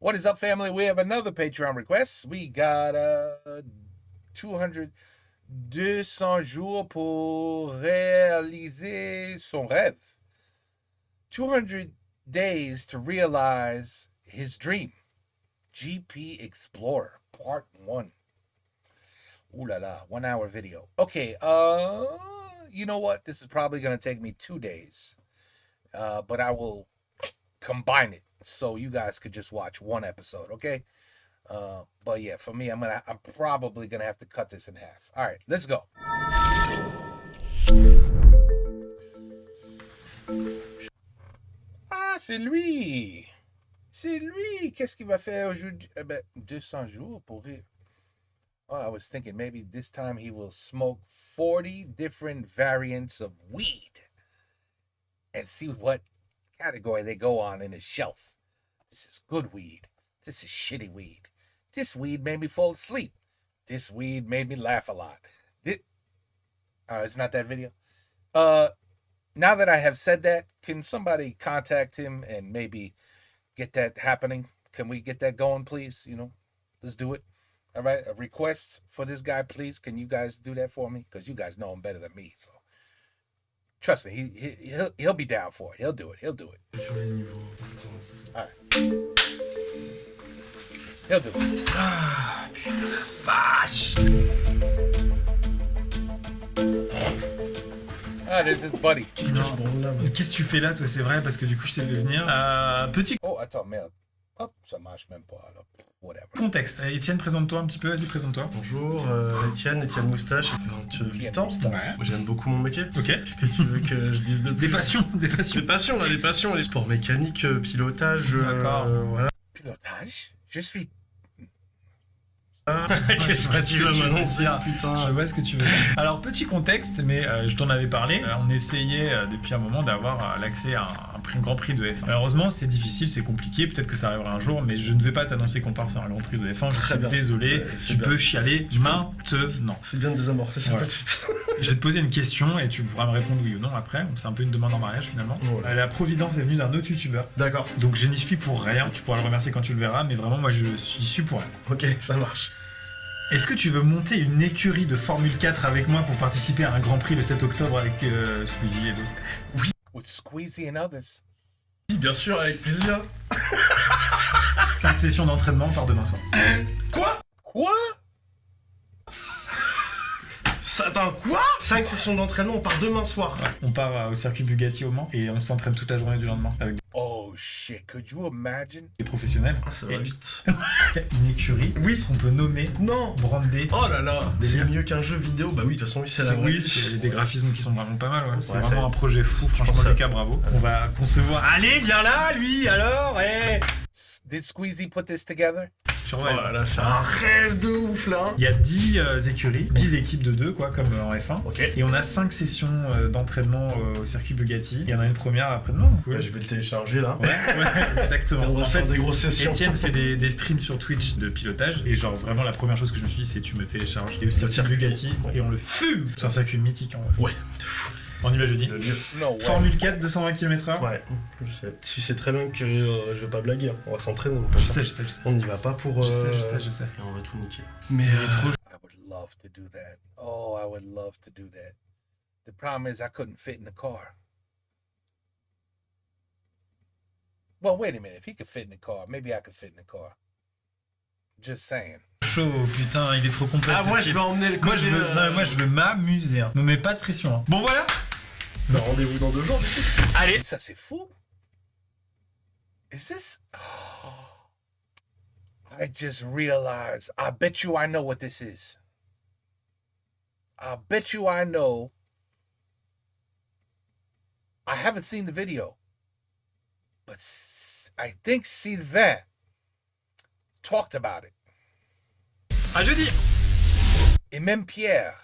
What is up, family? We have another Patreon request. We got 200 jours pour réaliser son rêve. 200 days to realize his dream. GP Explorer Part 1. Ooh la la, 1 hour video. Okay, you know what? This is probably going to take me 2 days. But I will combine it so you guys could just watch one episode, okay? But yeah, for me, I'm probably gonna have to cut this in half. All right, let's go. Ah, c'est lui. C'est lui. Qu'est-ce qu'il va faire aujourd'hui? 200 jours pour rire. Oh, I was thinking maybe this time he will smoke 40 different variants of weed and see what category they go on in his shelf. This is good weed. This is shitty weed. This weed made me fall asleep. This weed made me laugh a lot. It's not that video. Now that I have said that, can somebody contact him and maybe get that happening? Can we get that going, please? You know, let's do it. All right, a request for this guy, please. Can you guys do that for me? Because you guys know him better than me, so. Trust me, he'll be down for it. He'll do it. All right. He'll do it. Ah, putain la vache. Ah, this is buddy. Qu'est-ce que tu fais là, toi? C'est vrai, parce que du coup, je t'ai fait venir. Petit Oh, attends, merde. Hop, ça marche même pas, alors. Whatever. contexte. Étienne, présente-toi un petit peu. Vas-y, présente-toi. Bonjour, Étienne Moustache, j'ai 28 ans. Ouais. Moi, j'aime beaucoup mon métier. Ok. Est-ce que tu veux que je dise de plus? Des passions. Des passions, les sports mécaniques, pilotage, D'accord. voilà. Pilotage? Je suis... Qu'est-ce que tu veux maintenant dire? Putain. Je vois ce que tu veux dire. Alors, petit contexte, mais je t'en avais parlé. On essayait depuis un moment d'avoir l'accès à un Grand Prix de F1. Malheureusement, c'est difficile, c'est compliqué. Peut-être que ça arrivera un jour, mais je ne vais pas t'annoncer qu'on part sur un Grand Prix de F1. Je suis désolé. Tu peux chialer maintenant. C'est bien de désamorcer ça tout de suite. Je vais te poser une question et tu pourras me répondre oui ou non après. C'est un peu une demande en mariage finalement. Ouais. La providence est venue d'un autre youtubeur. D'accord. Donc je n'y suis pour rien. Tu pourras le remercier quand tu le verras, mais vraiment, moi, je suis pour rien. Ok, ça marche. Est-ce que tu veux monter une écurie de Formule 4 avec moi pour participer à un Grand Prix le 7 octobre avec Squeezie et d'autres? Oui. With Squeezie and others. Oui, bien sûr, avec plaisir. 5 sessions d'entraînement par demain soir. Quoi? Attends, quoi? 5 sessions d'entraînement, on part demain soir. Ouais. On part au circuit Bugatti au Mans et on s'entraîne toute la journée du lendemain avec Oh shit, could you imagine? des professionnels. Ah, ça va vite. Une écurie Oui. qu'on peut nommer, Non. brander. Oh là là, c'est Délire. mieux qu'un jeu vidéo. Bah oui, de toute façon, oui, c'est la vraie Oui, vie. c'est des graphismes qui sont vraiment pas mal. Ouais. C'est Ouais, vraiment ça- un projet fou, je franchement, pense Lucas, bravo. On va concevoir. Allez, viens là, lui, alors, Did Squeezie put this together? Sur Oh là là, c'est un rêve de ouf là. Il y a 10 écuries, 10 équipes de 2, quoi, comme en F1. Ok. Et on a 5 sessions d'entraînement au circuit Bugatti. Il y en a une première après-demain. Cool. Ouais, je vais le télécharger là. Ouais, exactement. On va En faire fait, des grosses sessions. Étienne fait des streams sur Twitch de pilotage. Et genre, vraiment, la première chose que je me suis dit, c'est tu me télécharges et au circuit circuit. Bugatti et on le fume. C'est un circuit mythique, en vrai. Ouais, de fou. On y va jeudi. Le lieu. No way. Formule 4, 220 km/h. Ouais, tu sais très bien que je vais pas blaguer, hein. On va s'entraîner. Je sais. On n'y va pas pour. Je sais. Et on va tout niquer. Mais Il est trop. I would love to do that. Oh, I would love to do that. The problem is I couldn't fit in the car. Well, wait a minute. If he could fit in the car, maybe I could fit in the car. Just saying. Chaud, putain, il est trop complet. Ah, ce moi type. je vais emmener le Moi côté, je veux m'amuser. Hein. Me mets pas de pression. Hein. Bon voilà. Bah, rendez-vous dans 2 jours. Allez. Ça, c'est fou. Is this... I just realized. I bet you I know what this is. I bet you I know. I haven't seen the video. But I think Sylvain talked about it. À jeudi. Et même Pierre.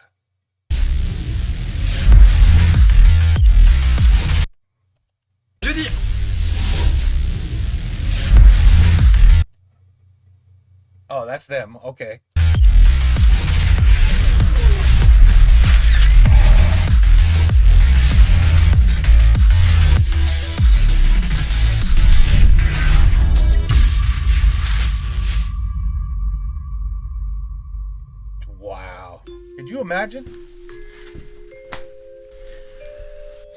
Jeudi. Oh, that's them. Okay. you imagine?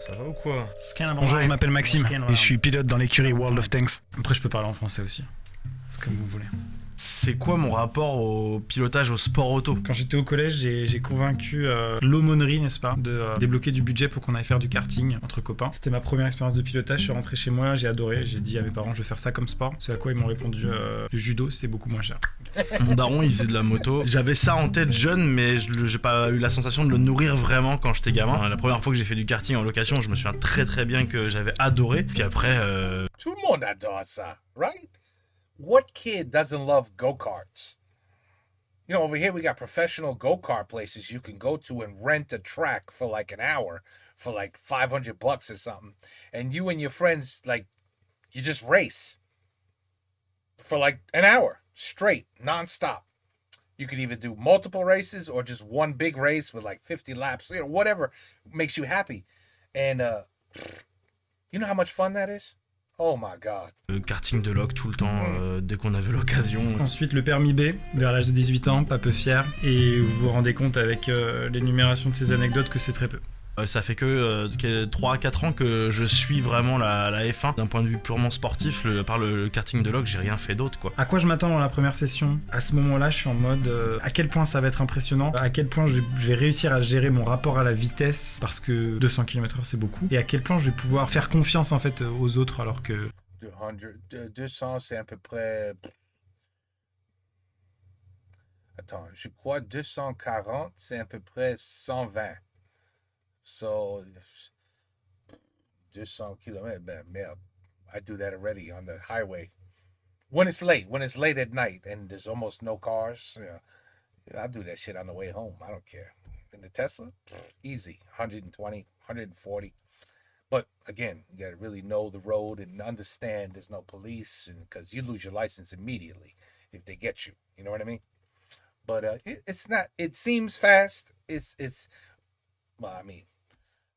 Ça va ou quoi? Bonjour, je m'appelle Maxime et je suis pilote dans l'écurie World of Tanks. Après, je peux parler en français aussi. C'est comme vous voulez. C'est quoi mon rapport au pilotage, au sport auto? Quand j'étais au collège, j'ai convaincu l'aumônerie, n'est-ce pas, de débloquer du budget pour qu'on aille faire du karting entre copains. C'était ma première expérience de pilotage. Je suis rentré chez moi, j'ai adoré. J'ai dit à mes parents, je vais faire ça comme sport. Ce à quoi ils m'ont répondu, le judo, c'est beaucoup moins cher. Mon daron, il faisait de la moto. J'avais ça en tête jeune, mais j'ai pas eu la sensation de le nourrir vraiment quand j'étais gamin. La première fois que j'ai fait du karting en location, je me souviens très très bien que j'avais adoré. Puis après... Tout le monde adore ça, right? What kid doesn't love go-karts? You know, over here we got professional go-kart places you can go to and rent a track for like an hour for like $500 or something. And you and your friends, like, you just race for like an hour straight, non-stop. You could either do multiple races or just one big race with like 50 laps, you know, whatever makes you happy. And you know how much fun that is? Oh my God. Le karting de loc tout le temps, dès qu'on avait l'occasion. Ensuite, le permis B, vers l'âge de 18 ans, pas peu fier. Et vous vous rendez compte avec l'énumération de ces anecdotes que c'est très peu. Ça fait que 3-4 ans que je suis vraiment la F1. D'un point de vue purement sportif, à part le karting de loc, j'ai rien fait d'autre, quoi. À quoi je m'attends dans la première session? À ce moment-là, je suis en mode à quel point ça va être impressionnant, à quel point je vais réussir à gérer mon rapport à la vitesse, parce que 200 km/h c'est beaucoup, et à quel point je vais pouvoir faire confiance en fait aux autres alors que... 200 c'est à peu près... Attends, je crois 240 c'est à peu près 120. So, 200 kilometers, merde. I do that already on the highway. When it's late at night and there's almost no cars, I do that shit on the way home. I don't care. In the Tesla, easy, 120, 140. But again, you got to really know the road and understand there's no police, and because you lose your license immediately if they get you. You know what I mean? But it's not. It seems fast. It's. Well, I mean,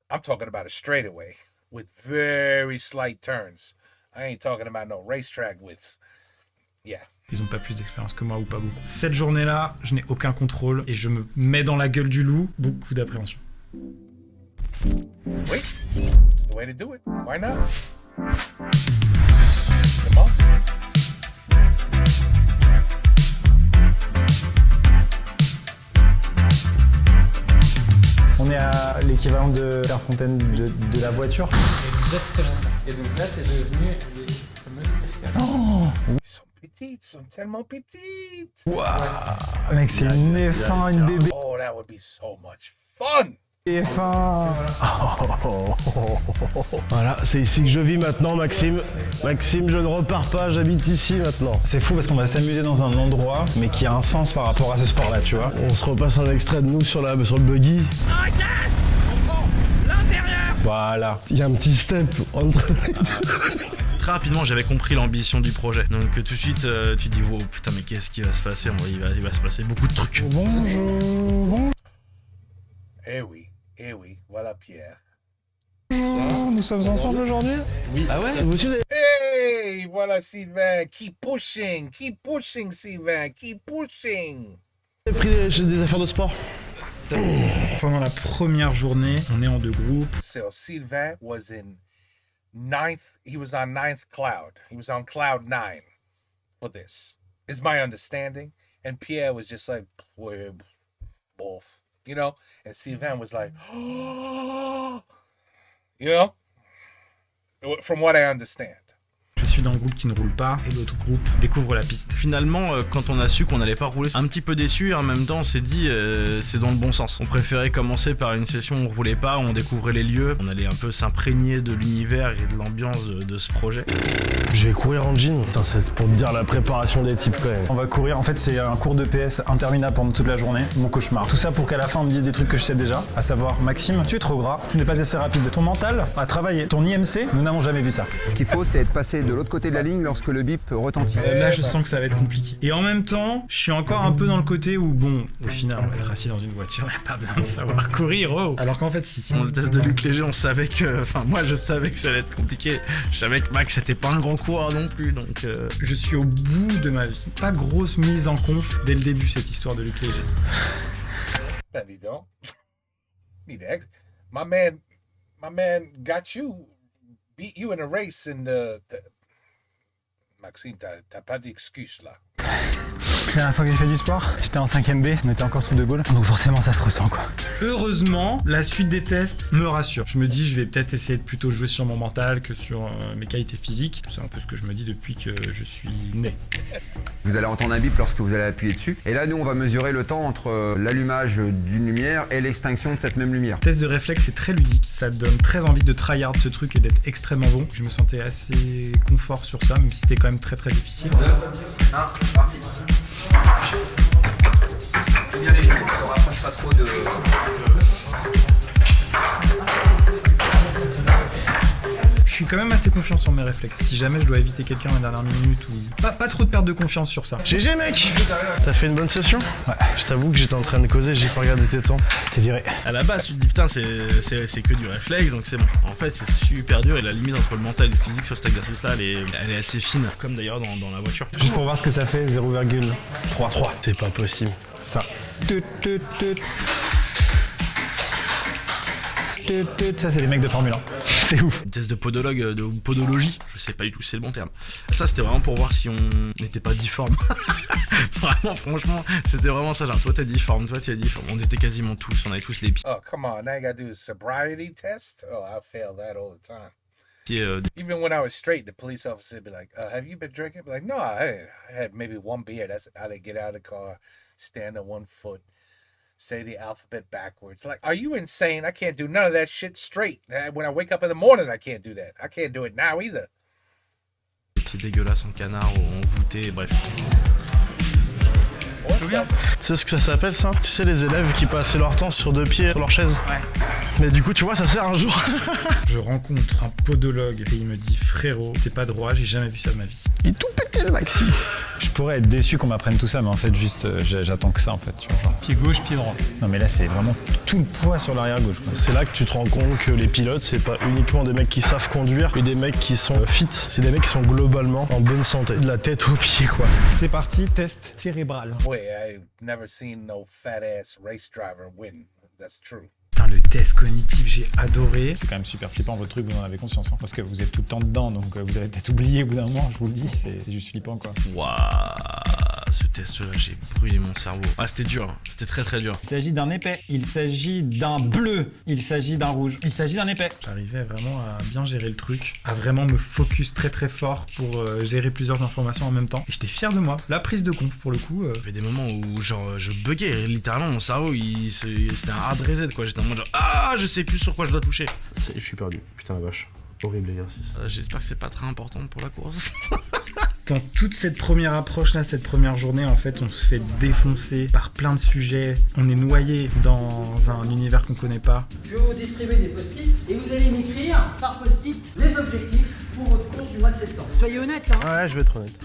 I'm talking about a straightaway with very slight turns. I ain't talking about no racetrack with, yeah. Ils ont pas plus d'expérience que moi ou pas beaucoup. Cette journée-là, je n'ai aucun contrôle et je me mets dans la gueule du loup, beaucoup d'appréhension. Oui, it's the way to do it. Why not? Come on. On est à l'équivalent de Clairefontaine de la voiture. Exactement. Et donc là, c'est devenu les fameuses Oh Ils sont petites, ils sont tellement petites. waouh, mec, c'est une F1, une bébé Oh, that would be so much fun. F1. Voilà, c'est ici que je vis maintenant, Maxime. Maxime, je ne repars pas, j'habite ici maintenant. C'est fou parce qu'on va s'amuser dans un endroit, mais qui a un sens par rapport à ce sport-là, tu vois. On se repasse un extrait de nous sur le buggy. Voilà, il y a un petit step entre les deux. Très rapidement, j'avais compris l'ambition du projet. Donc tout de suite, tu dis, oh putain, mais qu'est-ce qui va se passer? Bon, il va se passer beaucoup de trucs. Bonjour, Eh oui, voilà Pierre. bonjour, nous sommes ensemble aujourd'hui. Oui. Ah ouais, vous aussi vous avez... Hey, voilà Sylvain. Keep pushing, Sylvain, keep pushing. pris des affaires de sport? Pendant la première journée, on est en deux groupes. So Sylvain was in he was on 9th cloud. He was on cloud 9 for this, is my understanding. And Pierre was just like, both, you know? And Sylvain was like, you know? From what I understand. Je suis dans le groupe qui ne roule pas et l'autre groupe découvre la piste. Finalement, quand on a su qu'on allait pas rouler, un petit peu déçu et en même temps on s'est dit c'est dans le bon sens. On préférait commencer par une session où on roulait pas, où on découvrait les lieux, on allait un peu s'imprégner de l'univers et de l'ambiance de ce projet. Je vais courir en jean. Putain, c'est pour te dire la préparation des types quand même. On va courir, en fait c'est un cours de PS interminable pendant toute la journée, mon cauchemar. Tout ça pour qu'à la fin on me dise des trucs que je sais déjà, à savoir Maxime, tu es trop gras, tu n'es pas assez rapide. Ton mental a travaillé, ton IMC, nous n'avons jamais vu ça. Ce qu'il faut, c'est être passé de l'autre côté de la ligne lorsque le bip retentit. Là, je sens que ça va être compliqué. Et en même temps, je suis encore un peu dans le côté où, bon, au final, on va être assis dans une voiture, il n'y a pas besoin de savoir courir, oh. Alors qu'en fait, si. Dans le test de Luc Léger, on savait que... Enfin, moi, je savais que ça allait être compliqué. Je savais que Max, c'était pas un grand coureur non plus, donc... Je suis au bout de ma vie. Pas grosse mise en conf dès le début, cette histoire de Luc Léger. Ben, he don't. Need X. My man got you, beat you in a race in the... Maxime, t'as pas d'excuse là. La dernière fois que j'ai fait du sport, j'étais en 5ème B, on était encore sous De Gaulle, donc forcément ça se ressent quoi. Heureusement, la suite des tests me rassure. Je me dis, je vais peut-être essayer de plutôt jouer sur mon mental que sur mes qualités physiques. C'est un peu ce que je me dis depuis que je suis né. Vous allez entendre un bip lorsque vous allez appuyer dessus. Et là, nous, on va mesurer le temps entre l'allumage d'une lumière et l'extinction de cette même lumière. Le test de réflexe, c'est très ludique. Ça donne très envie de tryhard ce truc et d'être extrêmement bon. Je me sentais assez confort sur ça, même si c'était quand même très très difficile. 1, parti. Bien les genoux, on rapproche pas trop de... Je suis quand même assez confiant sur mes réflexes. Si jamais je dois éviter quelqu'un à la dernière minute ou... Pas trop de perte de confiance sur ça. GG mec. T'as fait une bonne session? Ouais. Je t'avoue que j'étais en train de causer, j'ai pas regardé tes temps. T'es viré. À la base, tu te dis putain, c'est que du réflexe, donc c'est bon. En fait, c'est super dur et la limite entre le mental et le physique sur cet exercice-là, elle est assez fine, comme d'ailleurs dans la voiture. Juste pour voir ce que ça fait, 0,33. C'est pas possible. Ça. Ça, c'est les mecs de Formule 1. C'est ouf. Test de podologue, de podologie, je sais pas du tout si c'est le bon terme. Ça, c'était vraiment pour voir si on n'était pas difforme. Vraiment, franchement, c'était vraiment ça. Genre, toi, t'es difforme, toi, tu es difforme. On était quasiment tous, on avait tous les pieds. Oh, come on. Now you gotta do a sobriety test? Oh, I fail that all the time. Pieds, Even when I was straight, the police officer would be like, have you been drinking? I'd be like, no, I had maybe one beer. That's how they get out of the car, stand on one foot, say the alphabet backwards. Like, are you insane? I can't do none of that shit straight. When I wake up in the morning, I can't do that. I can't do it now either. les pieds dégueulasses en canard, en voûté, bref. Tu sais ce que ça s'appelle ça? Tu sais les élèves qui passaient leur temps sur deux pieds sur leur chaise? Ouais. Mais du coup tu vois ça sert un jour. Je rencontre un podologue et il me dit frérot, t'es pas droit, j'ai jamais vu ça de ma vie. Il est tout pété le Maxime. Je pourrais être déçu qu'on m'apprenne tout ça mais en fait juste j'attends que ça en fait. Tu vois, genre. Pied gauche, pied droit. Non mais là c'est vraiment tout le poids sur l'arrière gauche. C'est là que tu te rends compte que les pilotes c'est pas uniquement des mecs qui savent conduire mais des mecs qui sont fit. C'est des mecs qui sont globalement en bonne santé. De la tête aux pieds quoi. C'est parti, test cérébral. Wait, I've never seen no fat ass race driver win. That's true. Putain, le test cognitif, j'ai adoré. C'est quand même super flippant votre truc, vous en avez conscience. Hein, parce que vous êtes tout le temps dedans, donc vous allez peut-être oublier au bout d'un moment, je vous le dis, c'est juste flippant quoi. Waouh, ce test-là, j'ai brûlé mon cerveau. Ah, c'était dur, hein. C'était très très dur. Il s'agit d'un épais, il s'agit d'un bleu, il s'agit d'un rouge, il s'agit d'un épais. J'arrivais vraiment à bien gérer le truc, à vraiment me focus très très fort pour gérer plusieurs informations en même temps. Et j'étais fier de moi. La prise de conf pour le coup. Il y avait des moments où genre je buguais, littéralement mon cerveau, c'était un hard reset quoi. J'étais en mode genre, ah, je sais plus sur quoi je dois toucher. Je suis perdu, putain la vache. Horrible exercice. J'espère que c'est pas très important pour la course. Dans toute cette première approche là, cette première journée, en fait, on se fait défoncer par plein de sujets. On est noyé dans un univers qu'on connaît pas. Je vais vous distribuer des post-it et vous allez m'écrire par post-it les objectifs pour votre course du mois de septembre. Soyez honnête, hein. Ouais, je vais être honnête.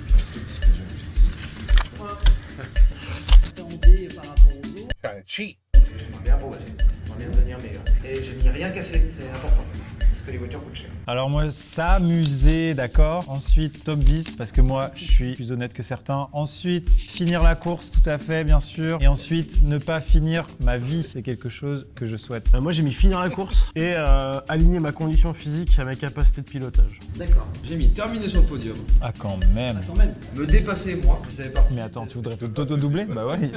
Attendez par rapport aux autres. Trying to cheat. J'aimerais bien progresser, j'aimerais bien devenir meilleur. Et j'ai mis rien cassé, c'est important. Parce que les voitures coûtent cher. Alors moi, s'amuser, d'accord. Ensuite, top 10, parce que moi, je suis plus honnête que certains. Ensuite, finir la course, tout à fait, bien sûr. Et ensuite, ne pas finir ma vie, c'est quelque chose que je souhaite. Moi j'ai mis finir la course et aligner ma condition physique à mes capacités de pilotage. D'accord, j'ai mis terminer sur le podium. Ah quand même. Quand même. Me dépasser, moi, ça fait partie. Mais attends, tu voudrais t'auto-doubler? Bah ouais.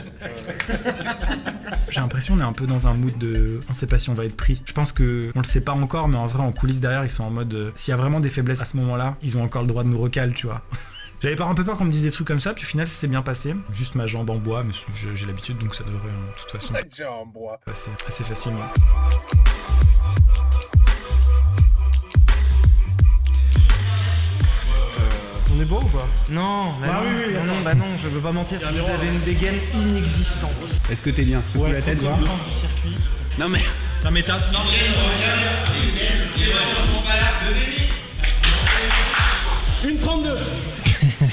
J'ai l'impression qu'on est un peu dans un mood de on sait pas si on va être pris. Je pense que on le sait pas encore, mais en vrai en coulisses derrière ils sont en mode s'il y a vraiment des faiblesses à ce moment-là, ils ont encore le droit de nous recal, tu vois. J'avais un peu peur qu'on me dise des trucs comme ça, puis au final ça s'est bien passé. Juste ma jambe en bois, mais j'ai l'habitude donc ça devrait de toute façon Déjà en bois. passer assez facilement. On est bon ou pas? Non, Ah oui, non, bah non, je veux pas mentir. Vous avez une dégaine inexistante. Est-ce que t'es bien? Secoue la tête, voir. Non mais... Non mais t'as... Une 32.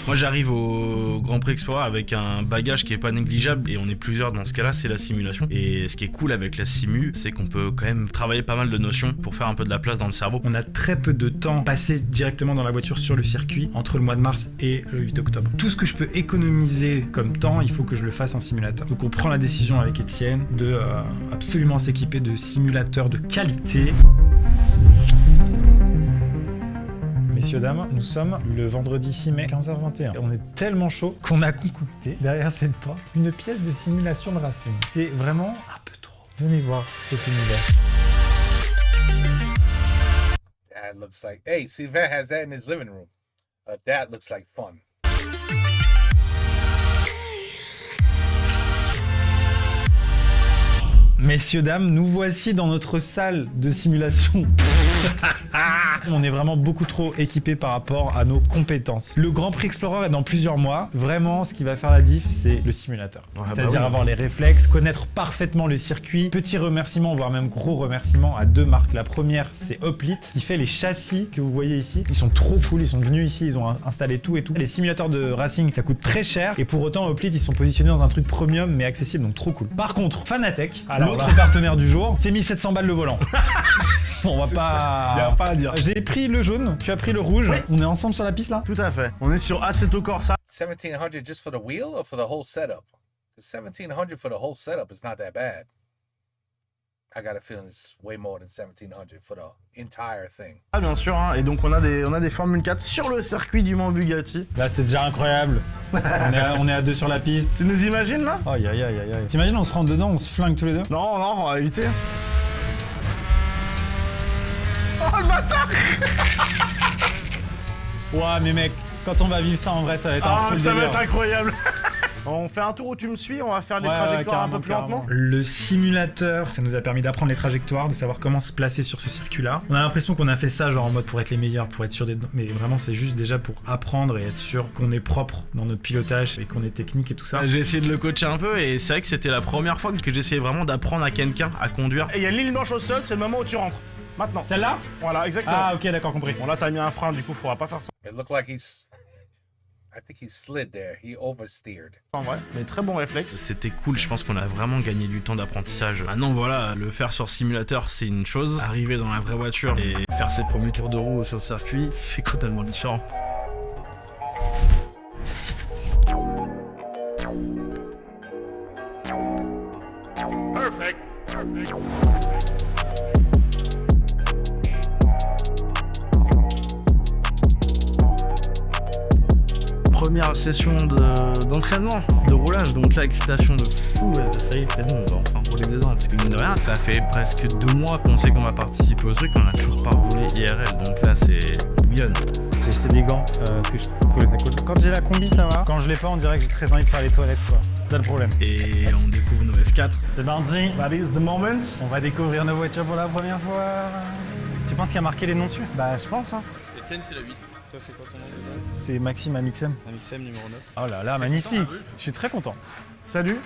Moi j'arrive au Grand Prix Explorer avec un bagage qui est pas négligeable et on est plusieurs dans ce cas-là, c'est la simulation. Et ce qui est cool avec la simu, c'est qu'on peut quand même travailler pas mal de notions pour faire un peu de la place dans le cerveau. On a très peu de temps passé directement dans la voiture sur le circuit entre le mois de mars et le 8 octobre. Tout ce que je peux économiser comme temps, il faut que je le fasse en simulateur. Donc on prend la décision avec Étienne de absolument s'équiper de simulateurs de qualité. Messieurs, dames, nous sommes le vendredi 6 mai, 15h21. On est tellement chaud qu'on a concocté, derrière cette porte, une pièce de simulation de racing. C'est vraiment un peu trop. Venez voir cet univers. That looks like... Hey, Sylvain has that in his living room. That looks like fun. Messieurs, dames, nous voici dans notre salle de simulation. On est vraiment beaucoup trop équipé par rapport à nos compétences. Le Grand Prix Explorer est dans plusieurs mois. Vraiment, ce qui va faire la diff, c'est le simulateur. C'est-à-dire avoir les réflexes, connaître parfaitement le circuit. Petit remerciement, voire même gros remerciement à deux marques. La première, c'est Hoplite, qui fait les châssis que vous voyez ici. Ils sont trop cool, ils sont venus ici, ils ont installé tout et tout. Les simulateurs de racing, ça coûte très cher. Et pour autant, Hoplite, ils sont positionnés dans un truc premium, mais accessible, donc trop cool. Par contre, Fanatec, l'autre partenaire du jour, c'est 1700 balles le volant. On va pas à dire. J'ai pris le jaune, tu as pris le rouge. Oui. On est ensemble sur la piste là? Tout à fait. On est sur Assetto Corsa. 1700 just for the wheel or for the whole setup? 1700 for the whole setup is not that bad. I got a feeling it's way more than 1700 for the entire thing. Ah bien sûr, hein. Et donc on a des Formule 4 sur le circuit du Mans Bugatti. Là c'est déjà incroyable. on est à deux sur la piste. Tu nous imagines là? Aïe aïe aïe aïe. T'imagines on se rentre dedans, on se flingue tous les deux? Non, on va éviter. Oh le bâtard! Ouais mais mec, quand on va vivre ça en vrai ça va être un full ça délire. va être incroyable. On fait un tour où tu me suis, on va faire les trajectoires un peu plus lentement. Le simulateur, ça nous a permis d'apprendre les trajectoires, de savoir comment se placer sur ce circuit-là. On a l'impression qu'on a fait ça genre en mode pour être les meilleurs, pour être sûr des... Mais vraiment c'est juste déjà pour apprendre et être sûr qu'on est propre dans notre pilotage et qu'on est technique et tout ça. J'ai essayé de le coacher un peu et c'est vrai que c'était la première fois que j'essayais vraiment d'apprendre à quelqu'un à conduire. Et il y a une ligne blanche au sol, c'est le moment où tu rentres. Maintenant. Celle-là? Voilà, exactement. Ah ok, d'accord, compris. Bon là t'as mis un frein, du coup faudra pas faire ça. It looked like I think he slid there. He oversteered. En vrai, mais très bon réflexe. C'était cool, je pense qu'on a vraiment gagné du temps d'apprentissage. Maintenant voilà, le faire sur simulateur c'est une chose, arriver dans la vraie voiture et faire ses premiers tours de roue sur le circuit, c'est totalement différent. Perfect. Première session d'entraînement, de roulage, donc là excitation de fou, ça y est c'est bon, on va enfin rouler dedans parce que mine de rien ça fait presque 2 mois qu'on sait qu'on va participer au truc, on a toujours pas roulé IRL, donc là c'est bouillonne. J'ai acheté des gants, c'est cool. Quand j'ai la combi ça va, quand je l'ai pas on dirait que j'ai très envie de faire les toilettes quoi, c'est ça le problème. Et on découvre nos F4. C'est parti, That is the moment. on va découvrir nos voitures pour la première fois. Tu penses qu'il y a marqué les noms dessus? Bah je pense hein. Etienne c'est la 8. Toi c'est quoi ton nom? C'est Maxime Amixem. Amixem numéro 9. Oh là là, magnifique. Je suis très content. Salut.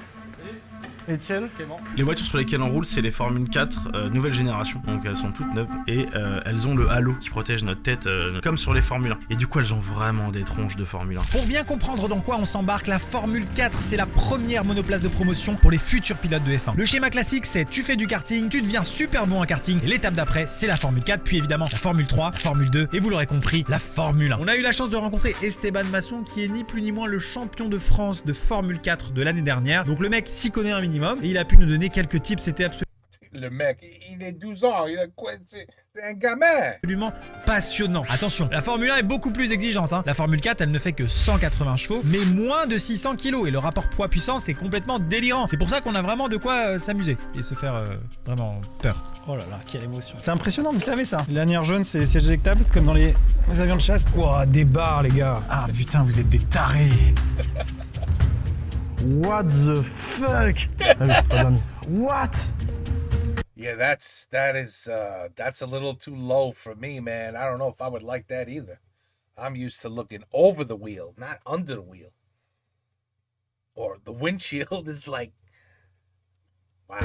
Etienne. Les voitures sur lesquelles on roule, c'est les Formule 4 nouvelle génération, donc elles sont toutes neuves et elles ont le halo qui protège notre tête comme sur les Formule 1. Et du coup, elles ont vraiment des tronches de Formule 1. Pour bien comprendre dans quoi on s'embarque, la Formule 4, c'est la première monoplace de promotion pour les futurs pilotes de F1. Le schéma classique, c'est tu fais du karting, tu deviens super bon en karting, et l'étape d'après, c'est la Formule 4, puis évidemment la Formule 3, Formule 2, et vous l'aurez compris, la Formule 1. On a eu la chance de rencontrer Esteban Masson, qui est ni plus ni moins le champion de France de Formule 4 de l'année dernière. Donc le mec s'y connaît un minimum, et il a pu nous donner quelques tips, c'était Le mec, il est 12 ans, c'est un gamin. absolument passionnant. Attention, la Formule 1 est beaucoup plus exigeante. La Formule 4, elle ne fait que 180 chevaux, mais moins de 600 kg. Et le rapport poids-puissance est complètement délirant. C'est pour ça qu'on a vraiment de quoi s'amuser et se faire vraiment peur. Oh là là, quelle émotion. C'est impressionnant, vous savez ça. Les lanières jaunes, c'est siège éjectable, comme dans les avions de chasse. Ouah, des barres, les gars. Ah putain, vous êtes des tarés. What the fuck? Ah oui, c'est pas dingue. What? Yeah, that's a little too low for me, man. I don't know if I would like that either. I'm used to looking over the wheel, not under the wheel. Or the windshield is like, wow.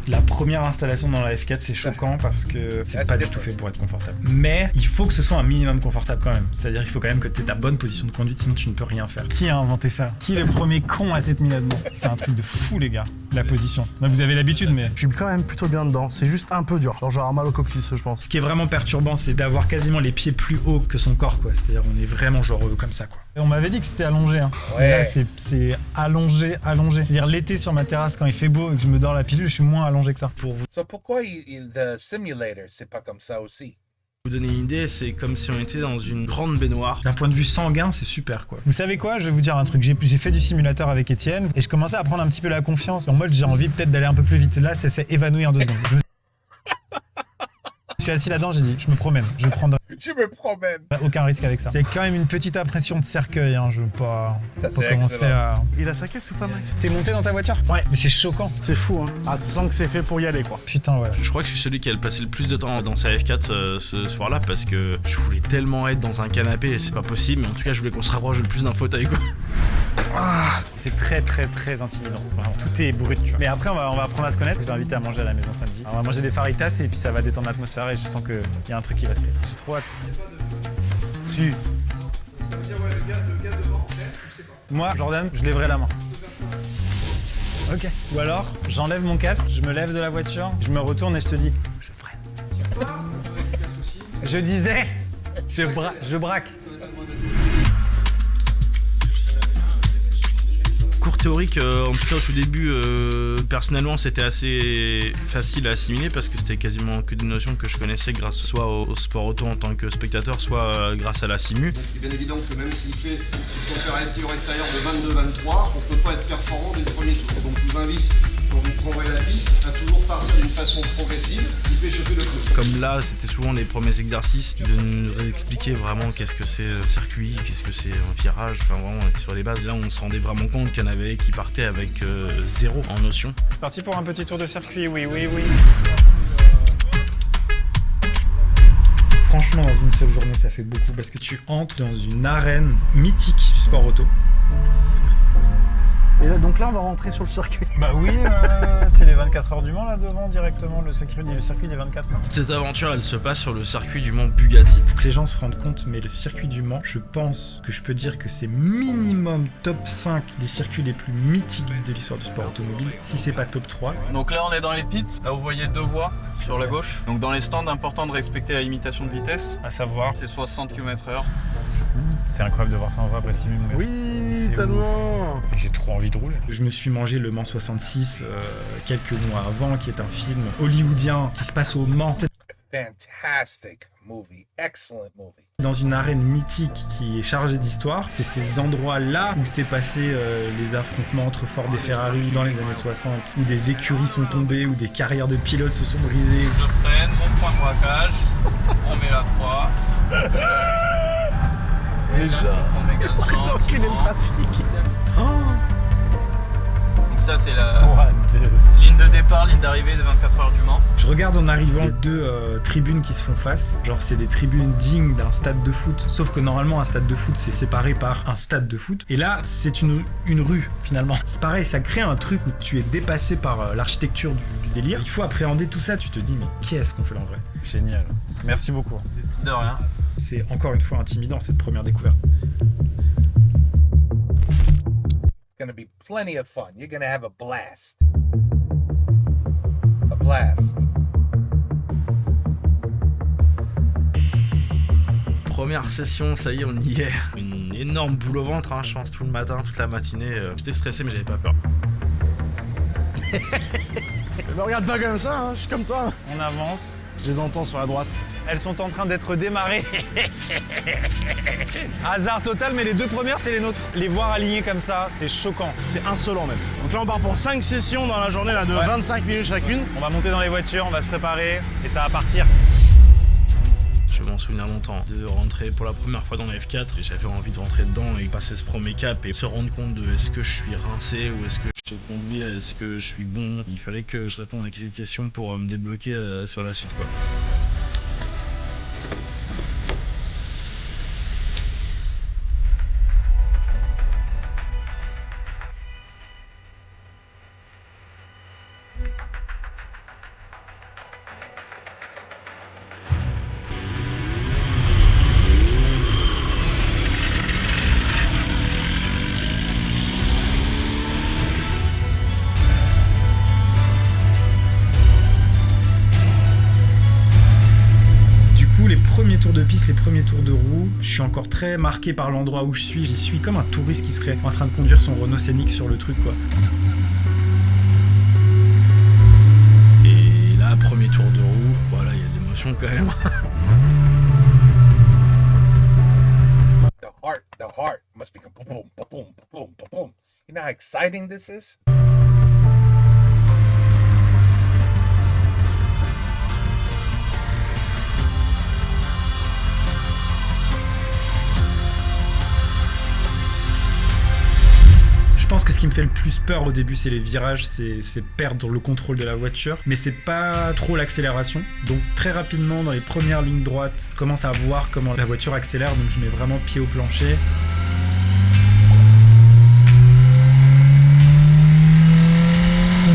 La première installation dans la F4, c'est choquant parce que c'est pas du tout fait pour être confortable. Mais il faut que ce soit un minimum confortable quand même. C'est-à-dire qu'il faut quand même que tu aies ta bonne position de conduite, sinon tu ne peux rien faire. Qui a inventé ça? Qui est le premier con à cette mis là-dedans? C'est un truc de fou, les gars, la position. Là, vous avez l'habitude, mais... Je suis quand même plutôt bien dedans, c'est juste un peu dur. Genre j'ai un mal au coccyx, je pense. Ce qui est vraiment perturbant, c'est d'avoir quasiment les pieds plus hauts que son corps, quoi. C'est-à-dire on est vraiment genre comme ça, quoi. Et on m'avait dit que c'était allongé, hein. Ouais. Là, c'est allongé. C'est-à-dire l'été sur ma terrasse, quand il fait beau et que je me dors la pilule, je suis moins allongé que ça. Pour vous. So pourquoi the simulator, c'est pas comme ça aussi? Pour vous donner une idée, c'est comme si on était dans une grande baignoire. D'un point de vue sanguin, c'est super, quoi. Vous savez quoi? Je vais vous dire un truc. J'ai fait du simulateur avec Étienne et je commençais à prendre un petit peu la confiance. En mode, j'ai envie peut-être d'aller un peu plus vite. Là, ça s'est évanoui en 2 secondes. Je suis assis là-dedans, j'ai dit, je me promène, je prendrai Je me promène. aucun risque avec ça. C'est quand même une petite impression de cercueil, hein. Je veux pas, Ça, pas c'est commencer excellent. à... Il a sa caisse ou pas, Max? T'es monté dans ta voiture? Ouais. Mais c'est choquant. C'est fou, hein. Ah, tu sens que c'est fait pour y aller, quoi. Putain, ouais. Je crois que je suis celui qui a passé le plus de temps dans sa F4 ce soir-là parce que je voulais tellement être dans un canapé et c'est pas possible, mais en tout cas je voulais qu'on se rapproche le plus d'un fauteuil, quoi. C'est très intimidant. Vraiment. Tout est brut, tu vois. Mais après, on va apprendre à se connaître. Je t'ai invité à manger à la maison samedi. Alors, on va manger des faritas et puis ça va détendre l'atmosphère et je sens qu'il y a un truc qui va se faire. J'ai trop hâte. Si. Ça veut dire, ouais, le gars devant, je sais pas. Moi, Jordan, je lèverai la main. Ok. Ou alors, j'enlève mon casque, je me lève de la voiture, je me retourne et je te dis, je freine. Je disais, je braque. Cours théorique, en tout cas au tout début, personnellement c'était assez facile à assimiler parce que c'était quasiment que des notions que je connaissais grâce soit au sport auto en tant que spectateur, soit grâce à la simu. Donc il est bien évident que même s'il fait une température extérieure de 22-23, on ne peut pas être performant dès le premier tour. Donc je vous invite, quand vous prendrez la piste, à toujours partir d'une façon progressive qui fait chauffer le pneu. Comme là, c'était souvent les premiers exercices de nous expliquer vraiment qu'est-ce que c'est un circuit, qu'est-ce que c'est un virage, enfin vraiment on était sur les bases. Là on se rendait vraiment compte qu'il y en avait qui partaient avec 0 en notion. C'est parti pour un petit tour de circuit, oui. Franchement, dans une seule journée, ça fait beaucoup parce que tu entres dans une arène mythique du sport auto. Et là, donc là, on va rentrer sur le circuit. Bah oui, c'est les 24 heures du Mans là devant directement, le circuit des 24 heures. Cette aventure, elle se passe sur le circuit du Mans Bugatti. Faut que les gens se rendent compte, mais le circuit du Mans, je pense que je peux dire que c'est minimum top 5 des circuits les plus mythiques de l'histoire du sport automobile, si c'est pas top 3. Donc là on est dans les pits, là vous voyez 2 voies sur la gauche. Donc dans les stands, important de respecter la limitation de vitesse. À savoir, C'est 60 km/h. c'est incroyable de voir ça en vrai après le simul. Oui, C'est tellement. J'ai trop envie de rouler. Je me suis mangé Le Mans 66 quelques mois avant, qui est un film hollywoodien qui se passe au Mans. Fantastic movie. Excellent movie. Dans une arène mythique qui est chargée d'histoire, c'est ces endroits-là où s'est passé les affrontements entre Ford et Ferrari dans les années 60, où des écuries sont tombées, où des carrières de pilotes se sont brisées. Je freine, mon point de braquage, on met la 3. Et là, je prends mes gaz Enculer le trafic. Donc ça c'est la ligne de départ, ligne d'arrivée des 24 heures du Mans. Je regarde en arrivant les 2 tribunes qui se font face. Genre, c'est des tribunes dignes d'un stade de foot. Sauf que normalement, un stade de foot, c'est séparé par un stade de foot. Et là, c'est une rue, finalement. C'est pareil, ça crée un truc où tu es dépassé par l'architecture du délire. Il faut appréhender tout ça. Tu te dis, mais qu'est-ce qu'on fait là en vrai? Génial. Merci beaucoup. De rien. C'est encore une fois intimidant, cette première découverte. It's gonna be plenty of fun. You're gonna have a blast. A blast. Première session, ça y est, on y est. Une énorme boule au ventre, hein, je pense, tout le matin, toute la matinée. J'étais stressé, mais j'avais pas peur. Me regarde pas comme ça, hein, je suis comme toi. On avance. Je les entends sur la droite. Elles sont en train d'être démarrées. Hasard total, mais les 2 premières, c'est les nôtres. Les voir alignées comme ça, c'est choquant. C'est insolent même. Donc là, on part pour 5 sessions dans la journée là, de 25 minutes chacune. On va monter dans les voitures, on va se préparer et ça va partir. Je m'en souviens longtemps de rentrer pour la première fois dans la F4 et j'avais envie de rentrer dedans et passer ce premier cap et se rendre compte de est-ce que je suis rincé ou est-ce que je conduis, est-ce que je suis bon. Il fallait que je réponde à quelques questions pour me débloquer sur la suite, quoi. juste les premiers tours de roue. Je suis encore très marqué par l'endroit où je suis. J'y suis comme un touriste qui serait en train de conduire son Renault Scénic sur le truc, quoi. Et là, premier tour de roue, voilà, il y a de l'émotion quand même. The heart must be boom, boom, boom, boom, boom. You know how exciting this is? Je pense que ce qui me fait le plus peur au début, c'est les virages, c'est perdre le contrôle de la voiture, mais c'est pas trop l'accélération. Donc très rapidement, dans les premières lignes droites, je commence à voir comment la voiture accélère, donc je mets vraiment pied au plancher.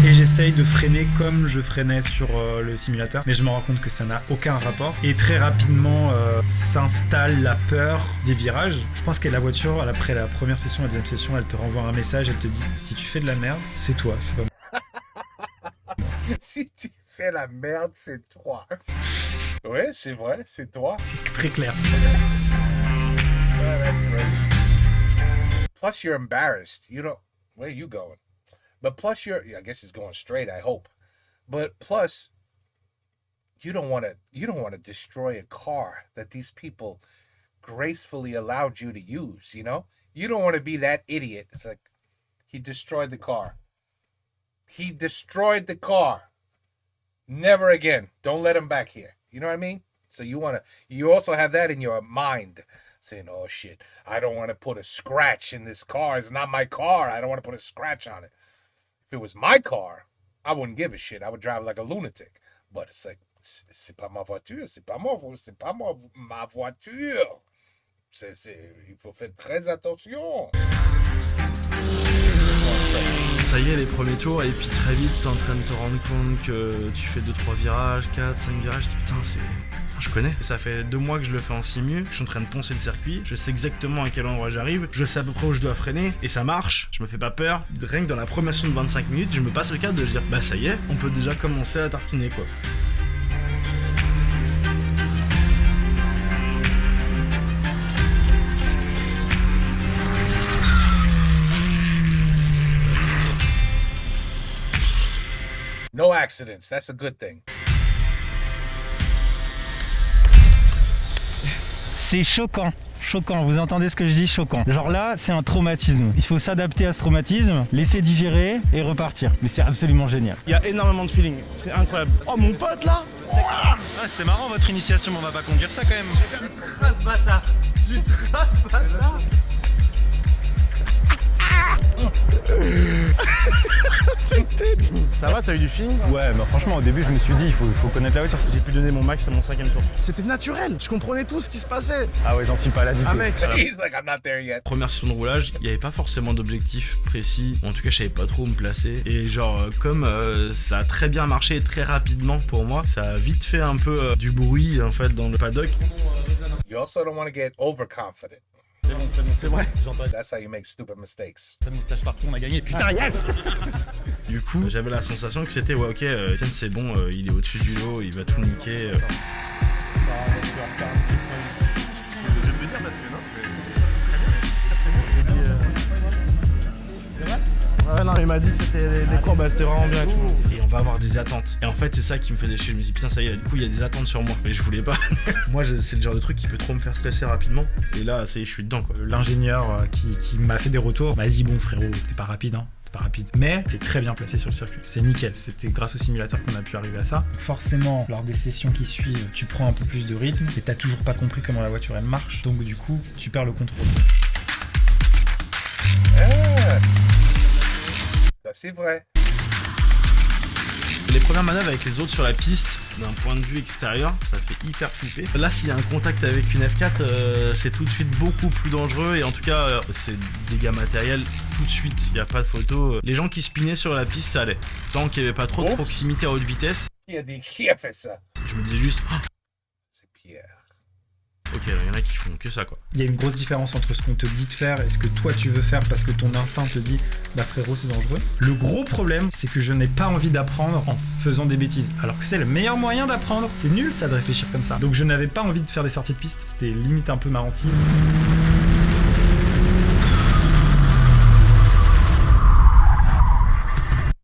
Et j'essaye de freiner comme je freinais sur le simulateur, mais je me rends compte que ça n'a aucun rapport. Et très rapidement s'installe la peur des virages. Je pense que la voiture, après la première session, la deuxième session, elle te renvoie un message, elle te dit si tu fais de la merde, c'est toi, c'est pas moi. Si tu fais la merde, c'est toi. Ouais, c'est vrai, c'est toi. C'est très clair. Oh, that's great. Plus, you're embarrassed. You don't. Where are you going? But plus, I guess it's going straight. I hope. But plus, you don't want to destroy a car that these people gracefully allowed you to use. You know, you don't want to be that idiot. It's like he destroyed the car. He destroyed the car. Never again. Don't let him back here. You know what I mean? So you also have that in your mind, saying, "Oh shit, I don't want to put a scratch in this car. It's not my car. I don't want to put a scratch on it." If it was my car, I wouldn't give a shit. I would drive like a lunatic. But it's like, c'est pas ma voiture, c'est pas ma voiture. Il faut faire très attention. Ça y est, les premiers tours, et puis très vite, t'es en train de te rendre compte que tu fais 2-3 virages, 4, 5 virages, tu dis, putain, je connais. Ça fait 2 mois que je le fais en simu, je suis en train de poncer le circuit, je sais exactement à quel endroit j'arrive, je sais à peu près où je dois freiner, et ça marche, je me fais pas peur. Rien que dans la première session de 25 minutes, je me passe le cadre de dire, bah ça y est, on peut déjà commencer à tartiner, quoi. No accidents. That's a good thing. C'est choquant. Choquant, vous entendez ce que je dis, choquant. Genre là, c'est un traumatisme. Il faut s'adapter à ce traumatisme, laisser digérer et repartir. Mais c'est absolument génial. Il y a énormément de feeling, c'est incroyable. Oh mon pote là! Ah, c'était marrant votre initiation, mais on va pas conduire ça quand même. Tu traces bâtard. Ça va, t'as eu du feeling? Ouais, bah franchement, au début, je me suis dit, il faut connaître la voiture. J'ai pu donner mon max à mon 5e tour. C'était naturel, je comprenais tout ce qui se passait. Ah ouais, j'en suis pas là du tout. Mec. He's like, I'm not there yet. Première session de roulage, il n'y avait pas forcément d'objectif précis. En tout cas, je savais pas trop où me placer. Et genre, comme ça a très bien marché très rapidement pour moi, ça a vite fait un peu du bruit en fait dans le paddock. You also don't want to get overconfident. C'est vrai. That's how you make stupid mistakes. Ça moustache partout, on a gagné. Putain, yes! Du coup, j'avais la sensation que c'était, ouais, ok, Etienne, c'est bon, il est au-dessus du lot, il va tout niquer. Ouais, non, il m'a dit que c'était les cours, bah c'était vraiment bien et tout. Et on va avoir des attentes. Et en fait, c'est ça qui me fait déchirer. Je me dis, putain, ça y est, du coup, il y a des attentes sur moi. Mais je voulais pas. Moi, c'est le genre de truc qui peut trop me faire stresser rapidement. Et là, ça y est, je suis dedans, quoi. L'ingénieur qui m'a fait des retours m'a dit, bon, frérot, t'es pas rapide, hein. Pas rapide, mais c'est très bien placé sur le circuit, c'est nickel, c'était grâce au simulateur qu'on a pu arriver à ça. Forcément, lors des sessions qui suivent, tu prends un peu plus de rythme et t'as toujours pas compris comment la voiture elle marche, donc du coup, tu perds le contrôle. Ça, c'est vrai. Les premières manœuvres avec les autres sur la piste, d'un point de vue extérieur, ça fait hyper flipper. Là, s'il y a un contact avec une F4, c'est tout de suite beaucoup plus dangereux et en tout cas, c'est dégâts matériels tout de suite. Il n'y a pas de photo. Les gens qui spinaient sur la piste, ça allait. Tant qu'il n'y avait pas trop de proximité à haute vitesse. Qui a fait ça? Je me disais juste, oh, c'est Pierre. Ok, il y en a qui font que ça, quoi. Il y a une grosse différence entre ce qu'on te dit de faire et ce que toi tu veux faire parce que ton instinct te dit bah frérot c'est dangereux. Le gros problème c'est que je n'ai pas envie d'apprendre en faisant des bêtises alors que c'est le meilleur moyen d'apprendre. C'est nul ça de réfléchir comme ça. Donc je n'avais pas envie de faire des sorties de piste, c'était limite un peu ma hantise.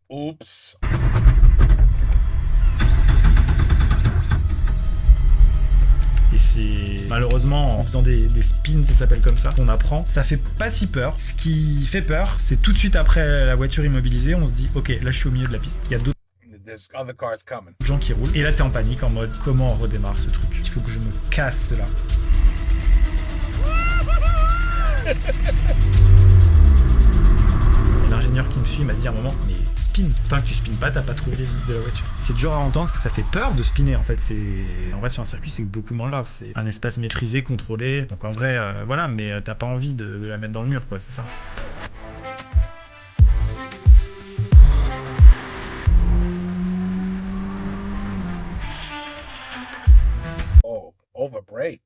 Oups. Et c'est malheureusement en faisant des spins, ça s'appelle comme ça, qu'on apprend. Ça fait pas si peur. Ce qui fait peur, c'est tout de suite après la voiture immobilisée, on se dit ok, là je suis au milieu de la piste. Il y a d'autres gens qui roulent. Et là t'es en panique en mode comment on redémarre ce truc. Il faut que je me casse de là. Et l'ingénieur qui me suit m'a dit à un moment mais spin, tant que tu spines pas, t'as pas trouvé les limites de la voiture. C'est dur à entendre parce que ça fait peur de spinner en fait. En vrai sur un circuit c'est beaucoup moins grave, c'est un espace maîtrisé, contrôlé. Donc en vrai voilà, mais t'as pas envie de la mettre dans le mur quoi, c'est ça. Oh, overbraked.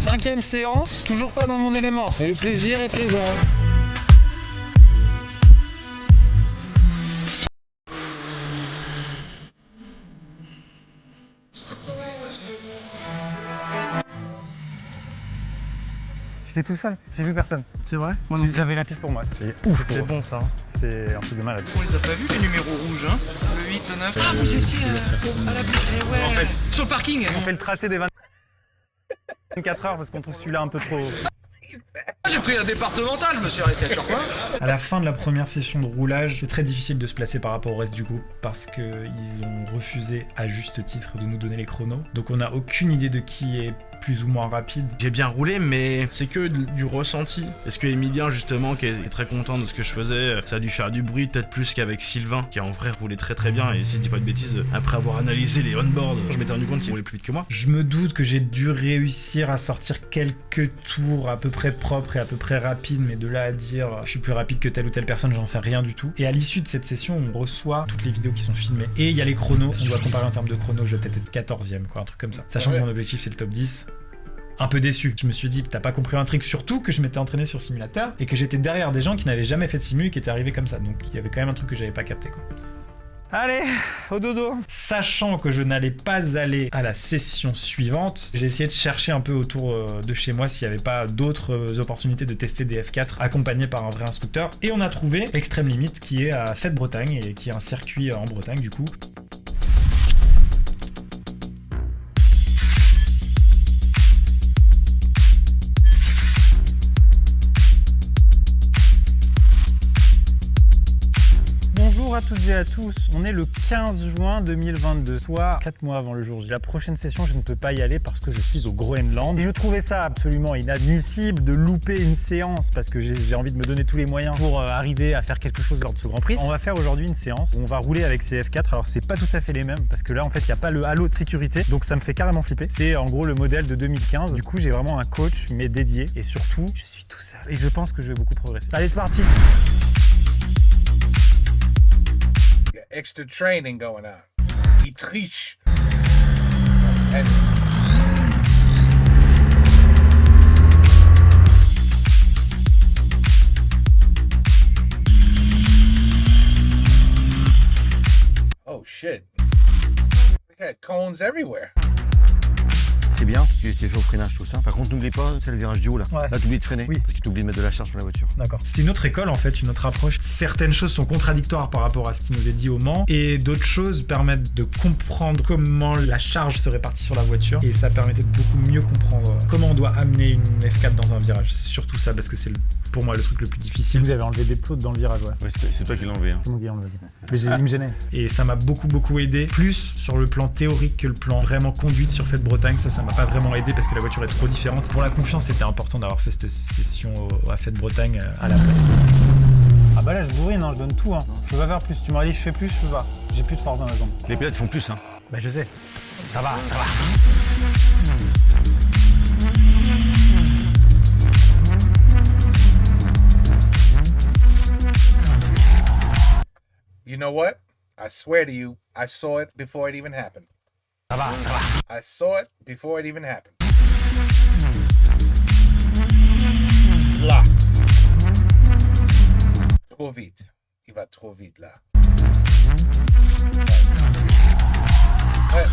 Cinquième séance, toujours pas dans mon élément. Et le plaisir est plaisant. J'étais tout seul, j'ai vu personne. C'est vrai? J'avais la piste pour moi. C'est ouf. C'est bon ça. C'est un truc de malade. On les a pas vus les numéros rouges, hein? Le 8, le 9. Ah, vous étiez à la ouais. En fait, sur le parking. On fait le tracé des 24 heures parce qu'on trouve celui-là un peu trop. J'ai pris la départementale, je me suis arrêté à Turcoing. À la fin de la première session de roulage, c'est très difficile de se placer par rapport au reste du groupe parce qu'ils ont refusé à juste titre de nous donner les chronos. Donc on n'a aucune idée de qui est plus ou moins rapide. J'ai bien roulé, mais c'est que du ressenti. Est-ce que Emilien, justement, qui est très content de ce que je faisais, ça a dû faire du bruit, peut-être plus qu'avec Sylvain, qui en vrai roulait très très bien. Et si je dis pas de bêtises, après avoir analysé les on-board, je m'étais rendu compte qu'il roulait plus vite que moi. Je me doute que j'ai dû réussir à sortir quelques tours à peu près propres et à peu près rapides, mais de là à dire je suis plus rapide que telle ou telle personne, j'en sais rien du tout. Et à l'issue de cette session, on reçoit toutes les vidéos qui sont filmées. Et il y a les chronos, on doit comparer en termes de chronos, je vais peut-être être 14e, quoi, un truc comme ça. Sachant que mon objectif c'est le top 10. Un peu déçu. Je me suis dit, t'as pas compris un trick, surtout que je m'étais entraîné sur simulateur et que j'étais derrière des gens qui n'avaient jamais fait de simu et qui étaient arrivés comme ça. Donc il y avait quand même un truc que j'avais pas capté, quoi. Allez, au dodo. Sachant que je n'allais pas aller à la session suivante, j'ai essayé de chercher un peu autour de chez moi s'il n'y avait pas d'autres opportunités de tester des F4 accompagnés par un vrai instructeur. Et on a trouvé Extrême Limite qui est à Fête-Bretagne et qui est un circuit en Bretagne du coup. Bonjour à toutes et à tous, on est le 15 juin 2022, soit 4 mois avant le jour J. La prochaine session, je ne peux pas y aller parce que je suis au Groenland. Et je trouvais ça absolument inadmissible de louper une séance parce que j'ai envie de me donner tous les moyens pour arriver à faire quelque chose lors de ce Grand Prix. On va faire aujourd'hui une séance où on va rouler avec ces F4. Alors c'est pas tout à fait les mêmes parce que là en fait il n'y a pas le halo de sécurité, donc ça me fait carrément flipper. C'est en gros le modèle de 2015. Du coup j'ai vraiment un coach mais dédié et surtout je suis tout seul. Et je pense que je vais beaucoup progresser. Allez c'est parti. Extra training going on. He triche. Oh shit. They had cones everywhere. C'est bien, tu fais au freinage tout ça. Par contre, n'oublie pas, c'est le virage du haut là. Ouais. Là, t'oublies de freiner, oui. Parce que t'oublies de mettre de la charge sur la voiture. D'accord. C'était une autre école en fait, une autre approche. Certaines choses sont contradictoires par rapport à ce qui nous est dit au Mans et d'autres choses permettent de comprendre comment la charge se répartit sur la voiture et ça permettait de beaucoup mieux comprendre comment on doit amener une F4 dans un virage. C'est surtout ça parce que c'est pour moi le truc le plus difficile. Vous avez enlevé des plots dans le virage, ouais. Ouais, c'est toi qui l'as enlevé. Hein. C'est moi qui l'ai enlevé. Mais il me gênait. Et ça m'a beaucoup aidé, plus sur le plan théorique que le plan vraiment conduite sur Fête-Bretagne. Ça m'a pas vraiment aidé parce que la voiture est trop différente. Pour la confiance, c'était important d'avoir fait cette session à Fête-Bretagne à la place. Ah bah là je bourrine, hein, je donne tout. Hein. Je peux pas faire plus. Tu m'aurais dit je fais plus, je peux pas. J'ai plus de force dans la jambe. Les pilotes font plus, hein. Bah je sais. Ça va, ça va. You know what? I swear to you, I saw it before it even happened. I saw it before it even happened. Là. Trop vite. Il va trop vite là. Ouais.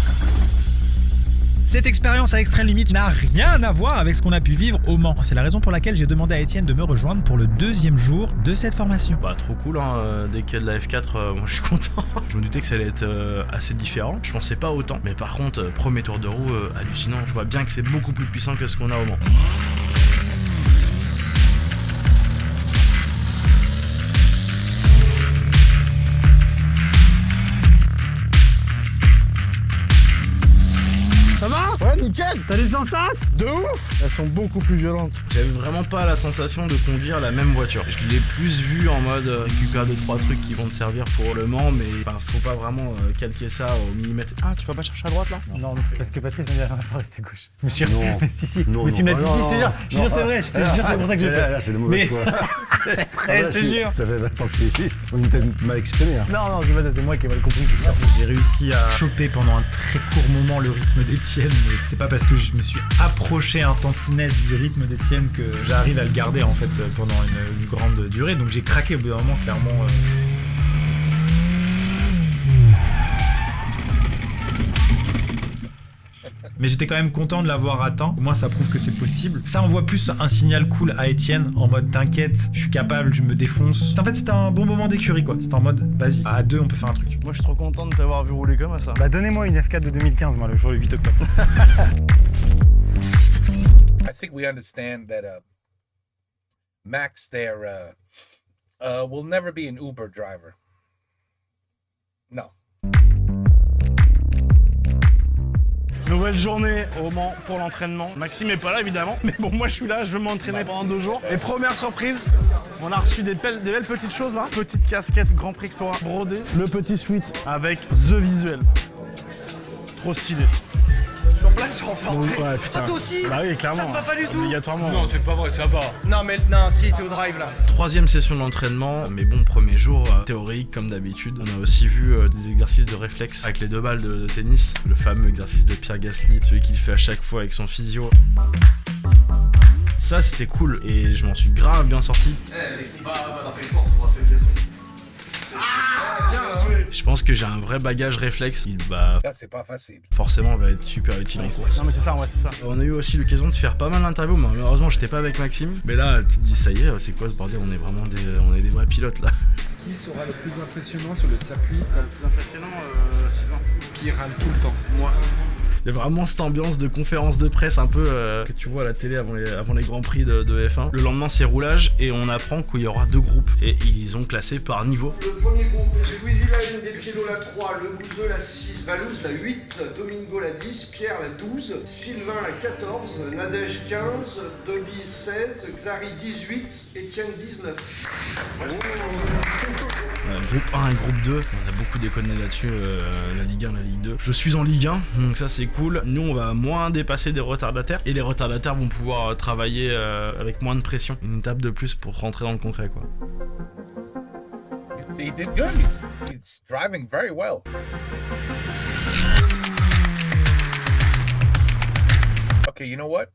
Cette expérience à Extreme Limits n'a rien à voir avec ce qu'on a pu vivre au Mans. C'est la raison pour laquelle j'ai demandé à Étienne de me rejoindre pour le 2e jour de cette formation. Bah trop cool hein, dès qu'il y a de la F4, moi je suis content. Je me doutais que ça allait être assez différent, je pensais pas autant. Mais par contre, premier tour de roue, hallucinant. Je vois bien que c'est beaucoup plus puissant que ce qu'on a au Mans. Ça va? Ouais, nickel. T'as des sensations? De ouf. Elles sont beaucoup plus violentes. J'avais vraiment pas la sensation de conduire la même voiture. Je l'ai plus vu en mode récupère 2-3 trucs qui vont te servir pour le Mans, mais faut pas vraiment calquer ça au millimètre. Ah, tu vas pas chercher à droite là? Non, c'est parce que Patrice m'a dit il faut rester à gauche. Je me suis Non. si. Non, mais tu me l'as dit, non, si, je te jure. Je te jure, c'est vrai, je te jure, c'est pour ça que je le fais. Là, c'est de mauvaise foi. C'est vrai, je te jure. Ça fait 20 ans que je suis ici. On est peut-être mal exprimé. Hein. Non, c'est pas ça, c'est moi qui ai mal compris, c'est sûr. J'ai réussi à choper pendant un très court moment le rythme d'Étienne, mais c'est pas parce que je me suis approché un tantinet du rythme d'Étienne que j'arrive à le garder en fait pendant une grande durée. Donc j'ai craqué au bout d'un moment, clairement. Mais j'étais quand même content de l'avoir atteint. Au moins, ça prouve que c'est possible. Ça envoie plus un signal cool à Étienne, en mode t'inquiète, je suis capable, je me défonce. En fait, c'était un bon moment d'écurie, quoi. C'était en mode, vas-y, à 2, on peut faire un truc. Moi, je suis trop content de t'avoir vu rouler comme ça. Bah, donnez-moi une F4 de 2015, moi, le jour du 8 octobre. I think we understand that Max there will never be an Uber driver. No. Nouvelle journée au Mans pour l'entraînement. Maxime est pas là évidemment, mais bon moi je suis là, je veux m'entraîner pendant 2 jours. Et première surprise, on a reçu des belles petites choses là. Petite casquette Grand Prix Explorer brodée. Le petit suite avec The Visuel. Trop stylé. Sur place, sur emporté. Ouais, putain. Ah, toi aussi? Bah oui, clairement. Ça te va pas du tout? Obligatoirement. Non, c'est pas vrai, ça va. Non, mais non, si, t'es au drive là. 3e session d'entraînement, mais bon, premier jour théorique comme d'habitude. On a aussi vu des exercices de réflexe avec les 2 balles de tennis. Le fameux exercice de Pierre Gasly, celui qu'il fait à chaque fois avec son physio. Ça, c'était cool et je m'en suis grave bien sorti. Je pense que j'ai un vrai bagage réflexe. Il va Ça, c'est pas facile. forcément va être super utile en course. Non mais c'est ça, ouais, c'est ça. On a eu aussi l'occasion de faire pas mal d'interviews, mais malheureusement j'étais pas avec Maxime. Mais là, tu te dis ça y est, c'est quoi ce bordel? On est vraiment des vrais pilotes là. Qui sera le plus impressionnant sur le circuit? Le plus impressionnant, Sylvain. Qui râle tout le temps? Moi. Il y a vraiment cette ambiance de conférence de presse un peu que tu vois à la télé avant les grands prix de F1. Le lendemain c'est roulage et on apprend qu'il y aura 2 groupes et ils ont classé par niveau. Le premier groupe, c'est Louis Hillane des Piélo la 3, Le Bouzeux la 6, Valouz la 8, Domingo la 10, Pierre la 12, Sylvain la 14, Nadège 15, Dobby 16, Xari 18, Étienne 19. Groupe 1 et groupe 2, on a beaucoup déconné là-dessus, la Ligue 1, la Ligue 2. Je suis en Ligue 1, donc ça c'est cool. Nous on va moins dépasser des retardataires et les retardataires vont pouvoir travailler avec moins de pression. Une étape de plus pour rentrer dans le concret quoi. He did good. He's driving very well. Okay, you know what?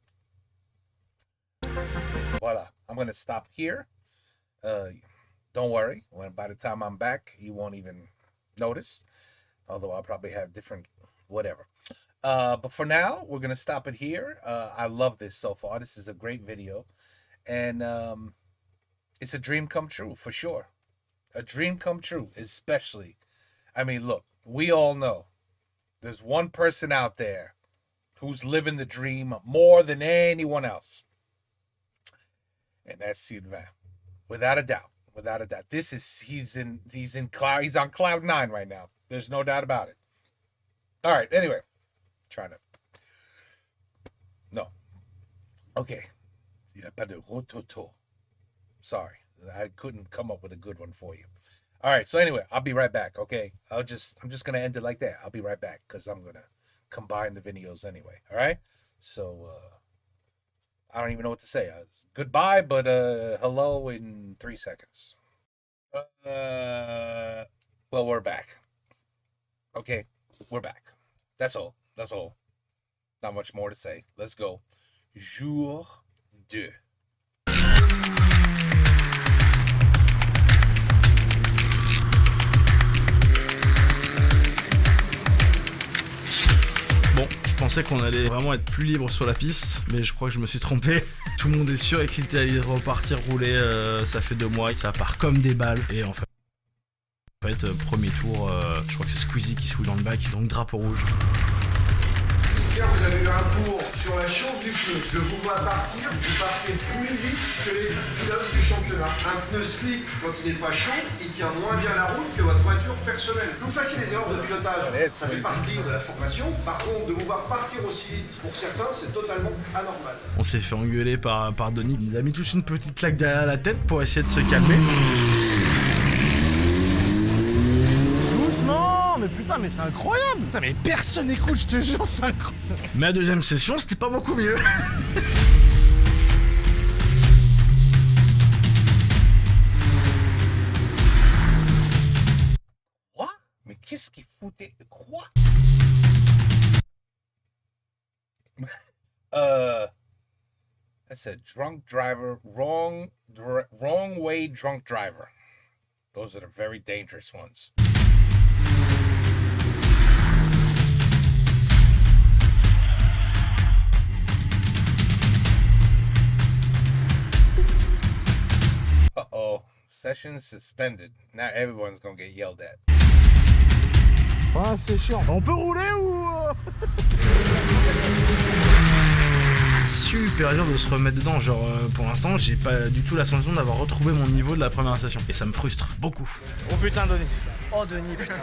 Voila. I'm going to stop here. Don't worry. By the time I'm back, you won't even notice. Although I'll probably have different whatever. But for now, we're going to stop it here. I love this so far. This is a great video. And it's a dream come true, for sure. A dream come true, especially. I mean, look, we all know there's one person out there who's living the dream more than anyone else. And that's Sylvain. Without a doubt. Without a doubt. He's on cloud 9 right now. There's no doubt about it. All right, anyway. No. Okay. Il n'y a pas de rototo. Sorry. I couldn't come up with a good one for you. All right, so anyway, I'll be right back, okay? I'm just going to end it like that. I'll be right back because I'm going to combine the videos anyway, all right? So, I don't even know what to say. Goodbye, but hello in 3 seconds. Well, we're back. Okay, we're back. That's all. That's all. Not much more to say. Let's go. Jour 2. Bon, je pensais qu'on allait vraiment être plus libre sur la piste, mais je crois que je me suis trompé. Tout le monde est surexcité à y repartir rouler, ça fait 2 mois, ça part comme des balles. Et en fait, premier tour, je crois que c'est Squeezie qui se fout dans le bac, donc drapeau rouge. Vous avez eu un tour sur la chauffe du pneu. Je vous vois partir, vous partez plus vite que les pilotes du championnat. Un pneu slip, quand il n'est pas chaud, il tient moins bien la route que votre voiture personnelle. Que vous fassiez des erreurs de pilotage, ça fait partie de la formation. Par contre, de vous voir partir aussi vite, pour certains, c'est totalement anormal. On s'est fait engueuler par Denis. Il nous a mis tous une petite claque derrière la tête pour essayer de se calmer. Doucement! Mais putain, mais c'est incroyable! Putain, mais personne n'écoute, je te jure, c'est incroyable! Mais la deuxième session, c'était pas beaucoup mieux. Quoi? Mais qu'est-ce qu'il foutait? Quoi? That's a drunk driver, wrong way drunk driver. Those are the very dangerous ones. Uh-oh, session suspended. Now everyone's gonna get yelled at. Ah, c'est chiant. On peut rouler ou... Super dur de se remettre dedans, genre pour l'instant j'ai pas du tout la sensation d'avoir retrouvé mon niveau de la première session. Et ça me frustre beaucoup. Oh putain, Denis. Oh Denis, putain.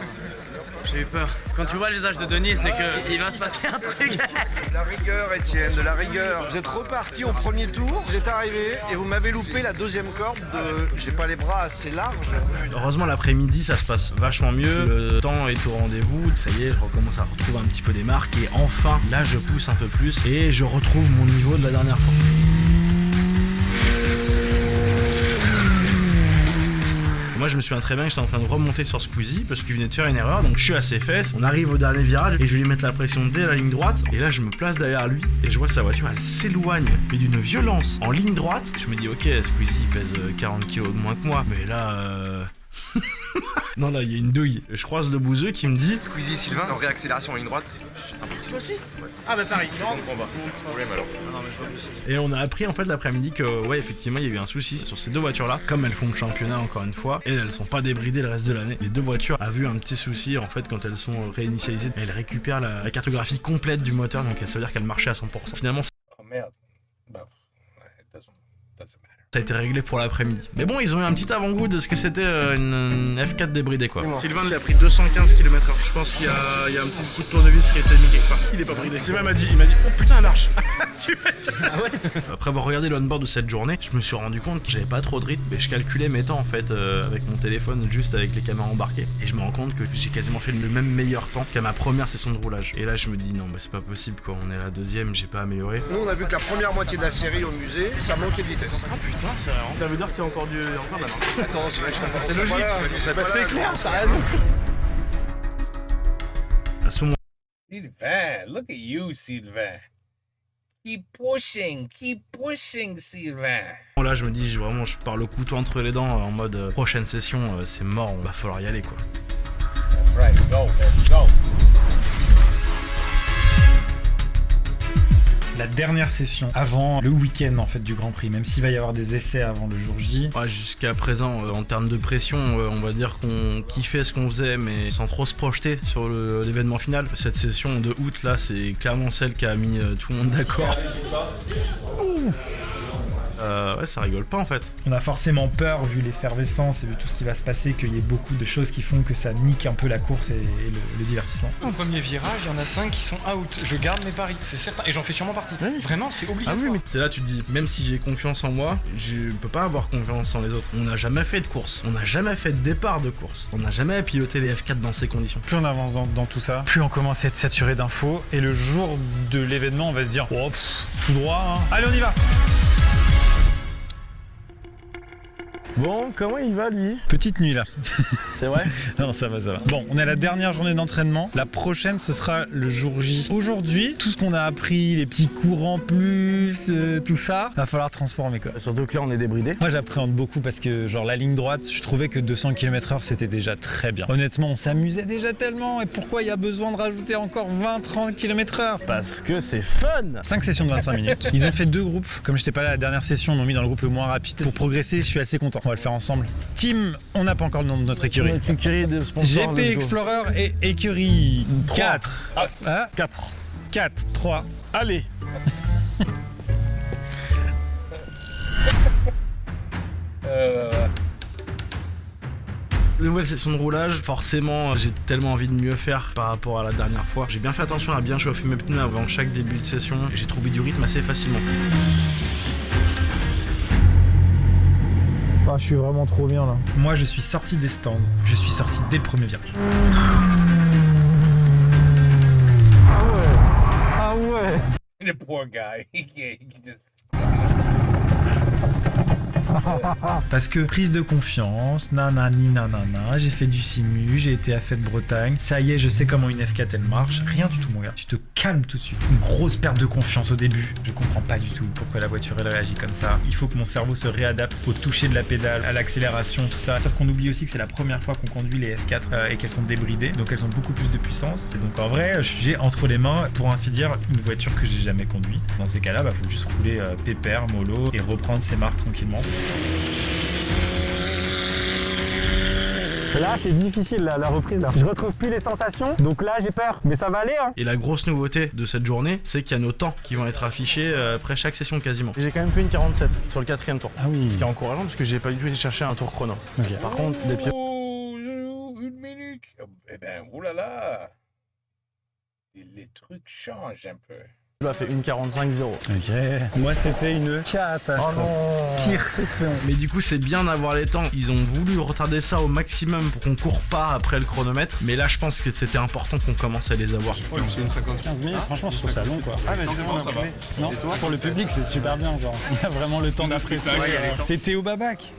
J'ai eu peur. Quand tu vois le visage de Denis, c'est qu'il va se passer un truc. De la rigueur, Étienne, de la rigueur. Vous êtes reparti au premier tour, vous êtes arrivé et vous m'avez loupé la deuxième corde de... J'ai pas les bras assez larges. Heureusement l'après-midi ça se passe vachement mieux, le temps est au rendez-vous, ça y est, je recommence à retrouver un petit peu des marques et enfin là je pousse un peu plus et je retrouve mon niveau de la dernière fois. Moi je me souviens très bien que j'étais en train de remonter sur Squeezie parce qu'il venait de faire une erreur, donc je suis à ses fesses, on arrive au dernier virage et je vais lui mettre la pression dès la ligne droite et là je me place derrière lui et je vois sa voiture elle s'éloigne mais d'une violence en ligne droite. Je me dis ok Squeezie pèse 40 kg de moins que moi mais là non là il y a une douille. Je croise le bouseux qui me dit Squeezie et Sylvain en réaccélération en ligne droite c'est impossible. Toi aussi? Ouais. Ah bah pareil. Je comprends pas. C'est ce problème alors. Non mais je vois plus. Et on a appris en fait l'après-midi que ouais effectivement il y a eu un souci sur ces deux voitures là. Comme elles font le championnat encore une fois et elles sont pas débridées le reste de l'année. Les deux voitures a vu un petit souci en fait quand elles sont réinitialisées. Elles récupèrent la cartographie complète du moteur donc ça veut dire qu'elles marchaient à 100%. Finalement Oh merde. Bah, it doesn't matter. ça a été réglé pour l'après-midi. Mais bon, ils ont eu un petit avant-goût de ce que c'était une F4 débridée quoi. Sylvain il a pris 215 km/h. Je pense qu'il y a un petit coup de tournevis qui a été mis quelque part. Il est pas bridé. Sylvain m'a dit oh putain elle marche. Après avoir regardé l'on-board de cette journée, je me suis rendu compte que j'avais pas trop de rythme, mais je calculais mes temps en fait avec mon téléphone juste avec les caméras embarquées. Et je me rends compte que j'ai quasiment fait le même meilleur temps qu'à ma première session de roulage. Et là je me dis non mais c'est pas possible quoi, on est à la deuxième, j'ai pas amélioré. Nous on a vu que la première moitié de la série au musée, ça manquait de vitesse. Ah putain c'est vrai. Ça veut dire qu'il y a encore de la marche. Attends, c'est logique. Bah, c'est clair, t'as raison. À ce moment Sylvain, look at you, Sylvain. Keep pushing, Sylvain. là je me dis vraiment je pars le couteau entre les dents en mode prochaine session c'est mort, on va falloir y aller quoi. That's right, go, man, go. La dernière session avant le week-end en fait du Grand Prix, même s'il va y avoir des essais avant le jour J. Ouais, jusqu'à présent, en termes de pression, on va dire qu'on kiffait ce qu'on faisait, mais sans trop se projeter sur l'événement final. Cette session de août là, c'est clairement celle qui a mis tout le monde d'accord. Ouais, ça rigole pas en fait. On a forcément peur, vu l'effervescence et vu tout ce qui va se passer, qu'il y ait beaucoup de choses qui font que ça nique un peu la course et le divertissement. Au premier virage, il y en a 5 qui sont out. Je garde mes paris, c'est certain. Et j'en fais sûrement partie. Oui. Vraiment, c'est obligatoire. Ah oui, mais c'est là tu te dis, même si j'ai confiance en moi, je peux pas avoir confiance en les autres. On n'a jamais fait de course, on n'a jamais fait de départ de course, on n'a jamais piloté les F4 dans ces conditions. Plus on avance dans tout ça, plus on commence à être saturé d'infos. Et le jour de l'événement, on va se dire, oh, tout droit, hein. Allez, on y va. Bon, comment il va lui? Petite nuit là. C'est vrai? Non, ça va, ça va. Bon, on est à la dernière journée d'entraînement. La prochaine, ce sera le jour J. Aujourd'hui, tout ce qu'on a appris, les petits cours en plus, tout ça, va falloir transformer quoi. Surtout que là, on est débridé. Moi, j'appréhende beaucoup parce que, genre, la ligne droite, je trouvais que 200 km/h, c'était déjà très bien. Honnêtement, on s'amusait déjà tellement. Et pourquoi il y a besoin de rajouter encore 20-30 km/h? Parce que c'est fun! 5 sessions de 25 minutes. Ils ont fait 2 groupes. Comme j'étais pas là à la dernière session, ils m'ont mis dans le groupe le moins rapide. Pour progresser, je suis assez content. On va le faire ensemble. Team, on n'a pas encore le nom de notre écurie. Notre écurie de sponsors. GP Explorer et écurie 4. Ah, 4. 4, 3. Allez! Nouvelle session de roulage, forcément j'ai tellement envie de mieux faire par rapport à la dernière fois. J'ai bien fait attention à bien chauffer mes pneus avant chaque début de session et j'ai trouvé du rythme assez facilement. Ah, je suis vraiment trop bien là. Moi je suis sorti des stands, je suis sorti dès le premier virage. Ah ouais! The poor guy. He just... Parce que prise de confiance, nanani nanana, j'ai fait du simu, j'ai été à Fête Bretagne, ça y est, je sais comment une F4 elle marche, rien du tout mon gars, tu te calmes tout de suite. Une grosse perte de confiance au début, je comprends pas du tout pourquoi la voiture elle réagit comme ça. Il faut que mon cerveau se réadapte au toucher de la pédale, à l'accélération, tout ça. Sauf qu'on oublie aussi que c'est la première fois qu'on conduit les F4 et qu'elles sont débridées, donc elles ont beaucoup plus de puissance. Et donc en vrai, j'ai entre les mains, pour ainsi dire, une voiture que j'ai jamais conduite. Dans ces cas-là, faut juste rouler pépère, mollo et reprendre ses marques tranquillement. Là, c'est difficile la reprise là. Je retrouve plus les sensations, donc là j'ai peur, mais ça va aller hein. Et la grosse nouveauté de cette journée, c'est qu'il y a nos temps qui vont être affichés après chaque session quasiment. J'ai quand même fait une 47 sur le 4e tour. Ah oui. Ce qui est encourageant parce que j'ai pas du tout été chercher un tour chrono. Okay. Par contre, des pieds. Une minute. Eh ben, oulala. Les trucs changent un peu. Il a fait une 45-0. Ok. Moi, c'était une catastrophe. Oh non. Pire session. Mais du coup, c'est bien d'avoir les temps. Ils ont voulu retarder ça au maximum pour qu'on court pas après le chronomètre. Mais là, je pense que c'était important qu'on commence à les avoir. Ouais, c'est une 15 minutes. Franchement, je trouve ça long, quoi. Ah, mais c'est bon, ça va. Non, pour le public, c'est super bien. Genre, il y a vraiment le temps d'apprécier. C'était au Babac.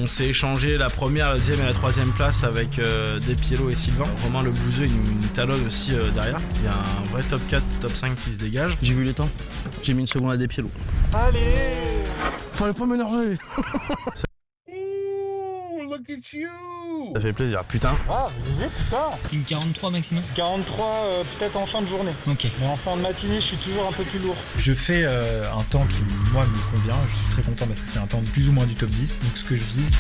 On s'est échangé la première, la deuxième et la troisième place avec Despiello et Sylvain. Romain Le Bouzeux, il nous talonne aussi derrière. Il y a un vrai top 4, top 5 qui se dégage. J'ai vu les temps. J'ai mis une seconde à Despiello. Allez! Fallait pas m'énerver! Ooh, look at you! Ça fait plaisir, putain. Ah, putain! Une 43 maximum? 43 peut-être en fin de journée. Ok. Mais en fin de matinée, je suis toujours un peu plus lourd. Je fais un temps qui, moi, me convient. Je suis très content parce que c'est un temps plus ou moins du top 10. Donc, ce que je vise.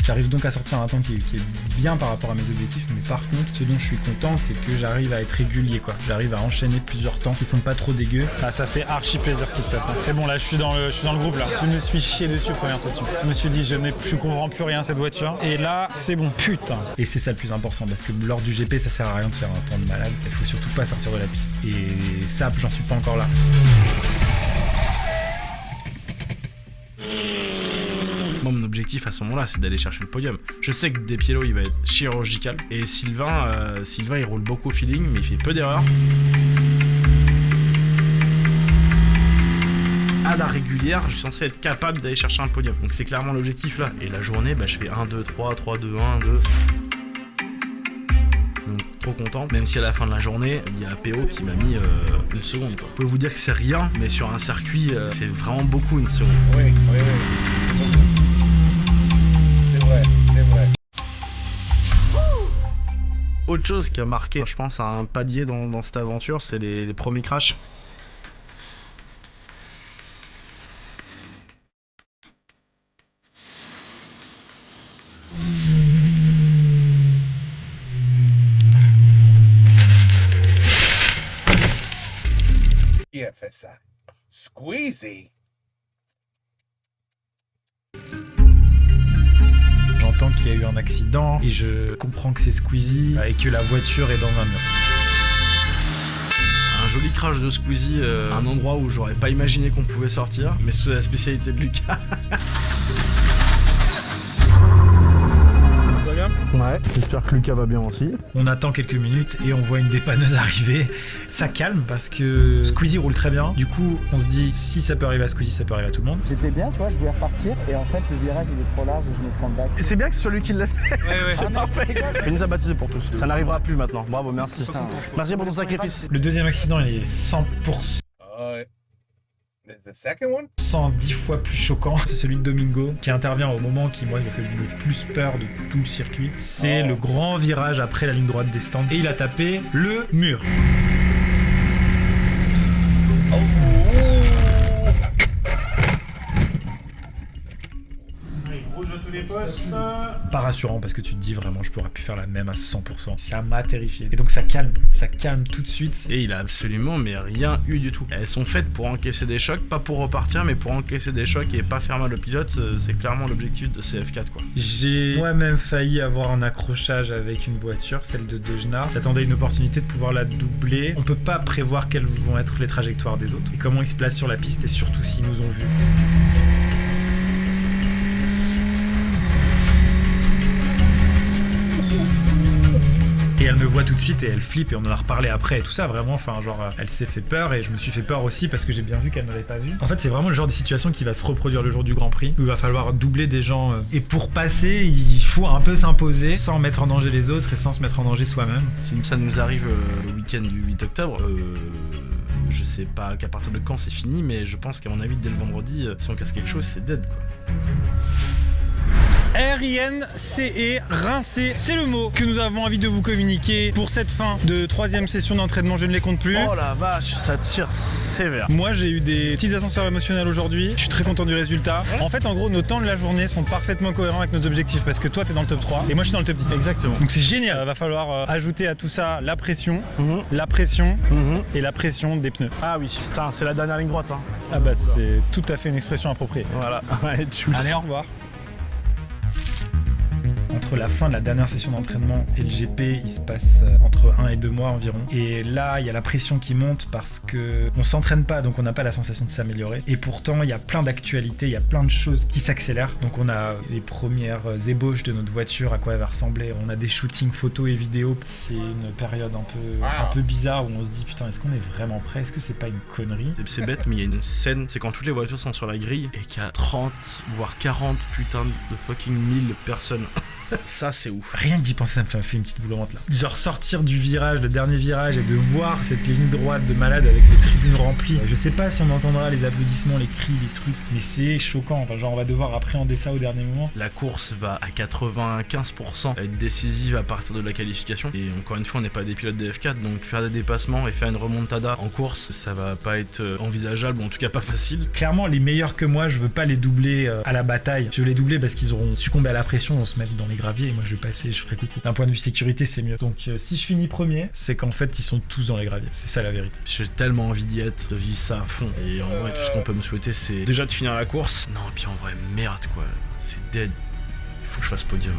J'arrive donc à sortir un temps qui est bien par rapport à mes objectifs, mais par contre, ce dont je suis content, c'est que j'arrive à être régulier, quoi. J'arrive à enchaîner plusieurs temps qui sont pas trop dégueux. Ah, ça fait archi plaisir ce qui se passe. Hein. C'est bon, là, je suis dans le groupe, là. Je me suis chié dessus première session. Je me suis dit, je comprends plus rien à cette voiture. Et là, c'est bon, putain. Et c'est ça le plus important, parce que lors du GP, ça sert à rien de faire un temps de malade. Il faut surtout pas sortir de la piste. Et ça, j'en suis pas encore là. Moi, mon objectif à ce moment-là, c'est d'aller chercher le podium. Je sais que Despiello, il va être chirurgical. Et Sylvain, il roule beaucoup au feeling, mais il fait peu d'erreurs. À la régulière, je suis censé être capable d'aller chercher un podium. Donc c'est clairement l'objectif là. Et la journée, je fais 1, 2, 3, 3, 2, 1, 2... Donc trop content, même si à la fin de la journée, il y a PO qui m'a mis une seconde. Quoi. Je peux vous dire que c'est rien, mais sur un circuit, c'est vraiment beaucoup une seconde. Oui. C'est vrai. Autre chose qui a marqué, je pense, un palier dans cette aventure, c'est les premiers crashs. Qui a fait ça? Squeezie! J'entends qu'il y a eu un accident et je comprends que c'est Squeezie et que la voiture est dans un mur. Un joli crash de Squeezie, un endroit où j'aurais pas imaginé qu'on pouvait sortir, mais c'est la spécialité de Lucas. Regarde. Ouais, j'espère que Lucas va bien aussi. On attend quelques minutes et on voit une dépanneuse arriver. Ça calme parce que Squeezie roule très bien. Du coup, on se dit, si ça peut arriver à Squeezie, ça peut arriver à tout le monde. J'étais bien, tu vois, je voulais repartir et en fait le virage il est trop large et je me prends back. Et c'est bien que ce soit lui qui l'a fait. C'est parfait. C'est une baptisé pour tous. Ça n'arrivera plus maintenant. Bravo, merci. Merci pour ton sacrifice. Le deuxième accident, il est 100%. The second one? 110 fois plus choquant, c'est celui de Domingo qui intervient au moment qui, moi, il m'a fait le plus peur de tout le circuit. C'est le grand virage après la ligne droite des stands et il a tapé le mur. Pas rassurant parce que tu te dis vraiment je pourrais plus faire la même à 100%. Ça m'a terrifié. Et donc ça calme tout de suite. Et il a absolument mais rien eu du tout. Elles sont faites pour encaisser des chocs, pas pour repartir, mais pour encaisser des chocs et pas faire mal au pilote. C'est clairement l'objectif de CF4 quoi. J'ai moi-même failli avoir un accrochage avec une voiture, celle de Degenar. J'attendais une opportunité de pouvoir la doubler. On peut pas prévoir quelles vont être les trajectoires des autres et comment ils se placent sur la piste et surtout s'ils nous ont vus. Et elle me voit tout de suite et elle flippe et on en a reparlé après et tout ça vraiment, enfin genre elle s'est fait peur et je me suis fait peur aussi parce que j'ai bien vu qu'elle m'avait pas vu. En fait c'est vraiment le genre de situation qui va se reproduire le jour du Grand Prix où il va falloir doubler des gens et pour passer il faut un peu s'imposer sans mettre en danger les autres et sans se mettre en danger soi-même. Si ça nous arrive le week-end du 8 octobre, je sais pas qu'à partir de quand c'est fini mais je pense qu'à mon avis dès le vendredi si on casse quelque chose c'est dead quoi. RINCE, rincé, c'est le mot que nous avons envie de vous communiquer pour cette fin de 3e session d'entraînement, je ne les compte plus. Oh la vache, ça tire sévère. Moi j'ai eu des petits ascenseurs émotionnels aujourd'hui, je suis très content du résultat. En fait en gros nos temps de la journée sont parfaitement cohérents avec nos objectifs parce que toi t'es dans le top 3 et moi je suis dans le top 10. Exactement. Donc c'est génial, il va falloir ajouter à tout ça la pression, la pression et la pression des pneus. Ah oui, putain, c'est la dernière ligne droite. Hein. Ah bah c'est tout à fait une expression appropriée. Voilà, allez au revoir. Entre la fin de la dernière session d'entraînement et le GP, il se passe entre 1 et 2 mois environ. Et là, il y a la pression qui monte parce que on s'entraîne pas, donc on n'a pas la sensation de s'améliorer. Et pourtant, il y a plein d'actualités, il y a plein de choses qui s'accélèrent. Donc on a les premières ébauches de notre voiture, à quoi elle va ressembler. On a des shootings photos et vidéos. C'est une période un peu bizarre où on se dit putain, est-ce qu'on est vraiment prêt? Est-ce que c'est pas une connerie? C'est bête, mais il y a une scène, c'est quand toutes les voitures sont sur la grille et qu'il y a 30 voire 40 putain de fucking 1000 personnes. Ça c'est ouf. Rien que d'y penser ça me fait une petite boule au ventre là. Genre sortir du virage, le dernier virage et de voir cette ligne droite de malade avec les tribunes remplies. Je sais pas si on entendra les applaudissements, les cris, les trucs, mais c'est choquant. Enfin genre on va devoir appréhender ça au dernier moment. La course va à 95% être décisive à partir de la qualification. Et encore une fois on n'est pas des pilotes de F4 donc faire des dépassements et faire une remontada en course ça va pas être envisageable ou en tout cas pas facile. Clairement les meilleurs que moi je veux pas les doubler à la bataille. Je veux les doubler parce qu'ils auront succombé à la pression, on se met dans les graviers et moi je vais passer, je ferai coucou. D'un point de vue sécurité c'est mieux. Donc si je finis premier, c'est qu'en fait ils sont tous dans les graviers. C'est ça la vérité. J'ai tellement envie d'y être, de vivre ça à fond. Et en vrai tout ce qu'on peut me souhaiter c'est déjà de finir la course. Non et puis en vrai merde quoi, c'est dead. Il faut que je fasse podium.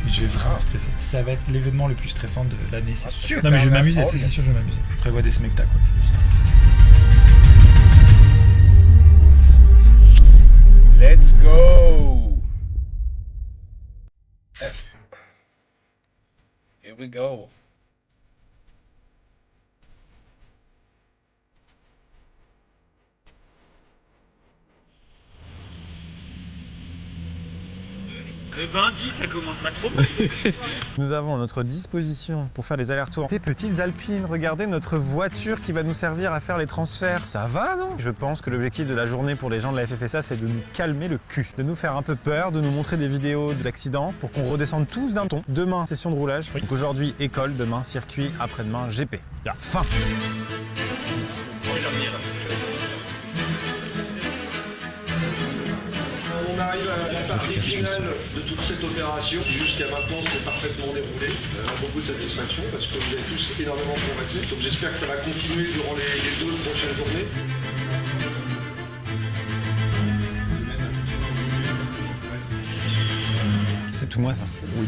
Je vais vraiment stresser. Ça va être l'événement le plus stressant de l'année, c'est sûr. Non mais je vais m'amuser, c'est sûr je vais m'amuser. Je prévois des smecta quoi, c'est juste. Let's go. Here we go. Le bandit, ça commence pas trop. Nous avons à notre disposition pour faire les allers-retours des petites alpines. Regardez notre voiture qui va nous servir à faire les transferts. Ça va, non? Je pense que l'objectif de la journée pour les gens de la FFSA, c'est de nous calmer le cul, de nous faire un peu peur, de nous montrer des vidéos d'accidents pour qu'on redescende tous d'un ton. Demain, session de roulage. Donc aujourd'hui, école, demain, circuit, après-demain, GP. Fin. On arrive à la partie finale de toute cette opération. Jusqu'à maintenant, c'était parfaitement déroulé. Beaucoup de satisfaction parce que vous avez tous énormément progressé. Donc j'espère que ça va continuer durant les 2 prochaines journées. C'est tout moi ça? Oui.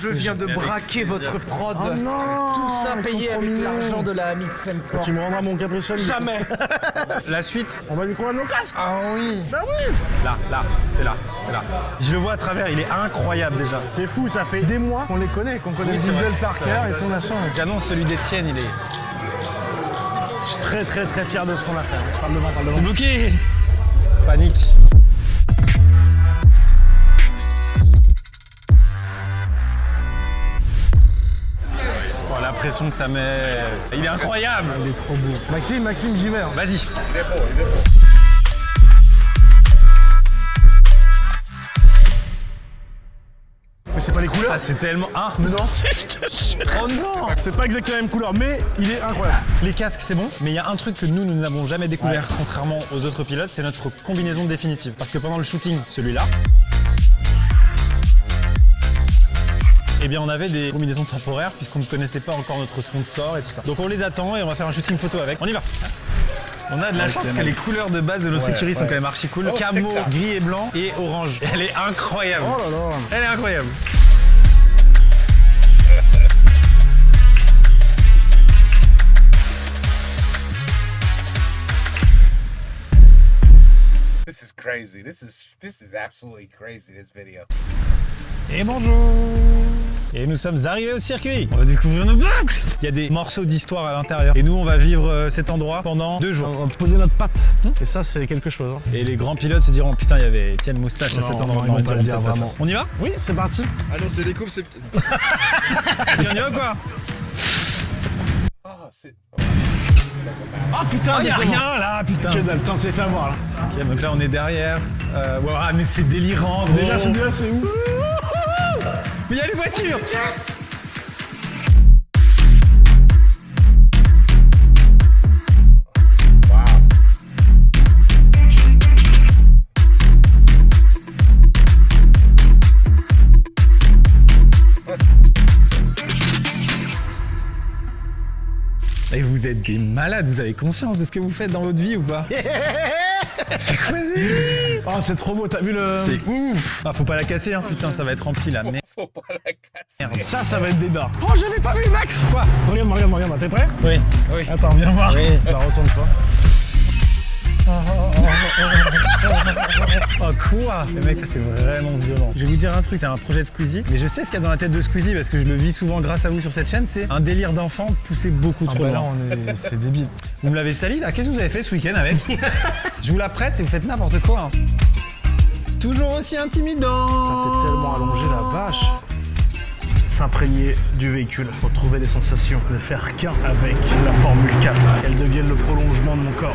Je viens de braquer votre prod. Oh non. Tout ça payé avec l'argent de la Amix Femco. Tu me rendras mon Capriccioli. Jamais. La suite. On va lui prendre nos casques. Ah oui. Bah oui. Là, c'est là. Je le vois à travers, il est incroyable déjà. C'est fou, ça fait des mois qu'on les connaît, qu'on connaît Oui, le c'est visuel vrai, par c'est cœur vrai. et tout machin. J'annonce celui d'Etienne, il est... Je suis très très très fier de ce qu'on a fait. Parle devant. C'est bloqué. Panique. Oh, la pression que ça met... Il est incroyable. Il est trop beau. Maxime, j'y vais. Vas-y. Il est beau. Mais c'est pas les couleurs. Ça c'est tellement... Ah, mais non. Oh non. C'est pas exactement la même couleur, mais il est incroyable. Les casques c'est bon, mais il y a un truc que nous n'avons jamais découvert, contrairement aux autres pilotes, c'est notre combinaison définitive. Parce que pendant le shooting, celui-là, eh bien on avait des combinaisons temporaires puisqu'on ne connaissait pas encore notre sponsor et tout ça. Donc on les attend et on va faire un shooting photo avec. On y va. On a de la chance que les couleurs de base de notre écurie sont quand même archi cool. Oh, Camo, check ça. gris et blanc et orange. Elle est incroyable. Oh là là. Elle est incroyable. This is crazy. This is absolutely crazy, this video. Et bonjour. Et nous sommes arrivés au circuit. On va découvrir nos box. Il y a des morceaux d'histoire à l'intérieur. Et nous, on va vivre cet endroit pendant 2 jours. On va poser notre patte. Et ça, c'est quelque chose. Hein. Et les grands pilotes se diront, putain, il y avait Étienne Moustache à Non, cet endroit. non, ils vont ils pas le diront dire, peut-être pas vraiment. ça. On y va? Oui, c'est parti. Ah non, je te découvre, c'est. On y va ou quoi? Oh, c'est... Ah putain, il y a mais c'est rien bon. là, putain. Que dalle, t'en s'est fait avoir là. Ok, donc là, on est derrière. Wow, mais c'est délirant, gros. Déjà, c'est ouf. Mais il y a les voitures. Et vous êtes des malades, vous avez conscience de ce que vous faites dans votre vie ou pas? C'est quoi ça? Oh, c'est trop beau, t'as vu le... C'est ouf. Ah, faut pas la casser, hein, putain, ça va être rempli là. Merde. Faut pas la casser. Ça va être des dards. Oh, j'avais pas vu Max. Quoi? Regarde, t'es prêt? Oui. Attends, viens voir. Oui. Bah, retourne-toi. Oh quoi? Mais mec, ça c'est vraiment violent. Je vais vous dire un truc, c'est un projet de Squeezie, mais je sais ce qu'il y a dans la tête de Squeezie parce que je le vis souvent grâce à vous sur cette chaîne, c'est un délire d'enfant poussé beaucoup trop Là, loin. c'est débile. Vous me l'avez sali là? Qu'est-ce que vous avez fait ce week-end avec? Je vous la prête et vous faites n'importe quoi. Hein. Toujours aussi intimidant. Ça fait tellement allonger la vache. S'imprégner du véhicule, retrouver les sensations, ne faire qu'un avec la Formule 4, qu'elle devienne le prolongement de mon corps.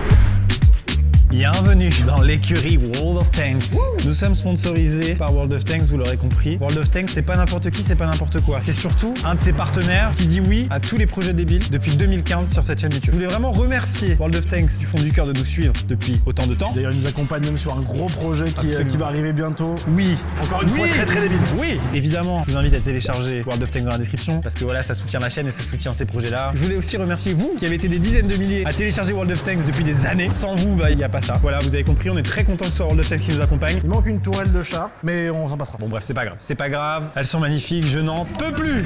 Bienvenue dans l'écurie World of Tanks. Nous sommes sponsorisés par World of Tanks, vous l'aurez compris. World of Tanks, c'est pas n'importe qui, c'est pas n'importe quoi. C'est surtout un de ses partenaires qui dit oui à tous les projets débiles depuis 2015 sur cette chaîne YouTube. Je voulais vraiment remercier World of Tanks du fond du cœur de nous suivre depuis autant de temps. D'ailleurs, ils nous accompagnent même sur un gros projet qui va arriver bientôt. Oui. Encore une fois, très très débile. Oui, évidemment. Je vous invite à télécharger World of Tanks dans la description parce que voilà, ça soutient la chaîne et ça soutient ces projets-là. Je voulais aussi remercier vous qui avez été des dizaines de milliers à télécharger World of Tanks depuis des années. Sans vous, bah, il n'y a pas ça. Voilà, vous avez compris, on est très content que ce soit World of Tanks qui nous accompagne. Il manque une tourelle de chat, mais on s'en passera. Bon bref, c'est pas grave. C'est pas grave, elles sont magnifiques, je n'en peux plus.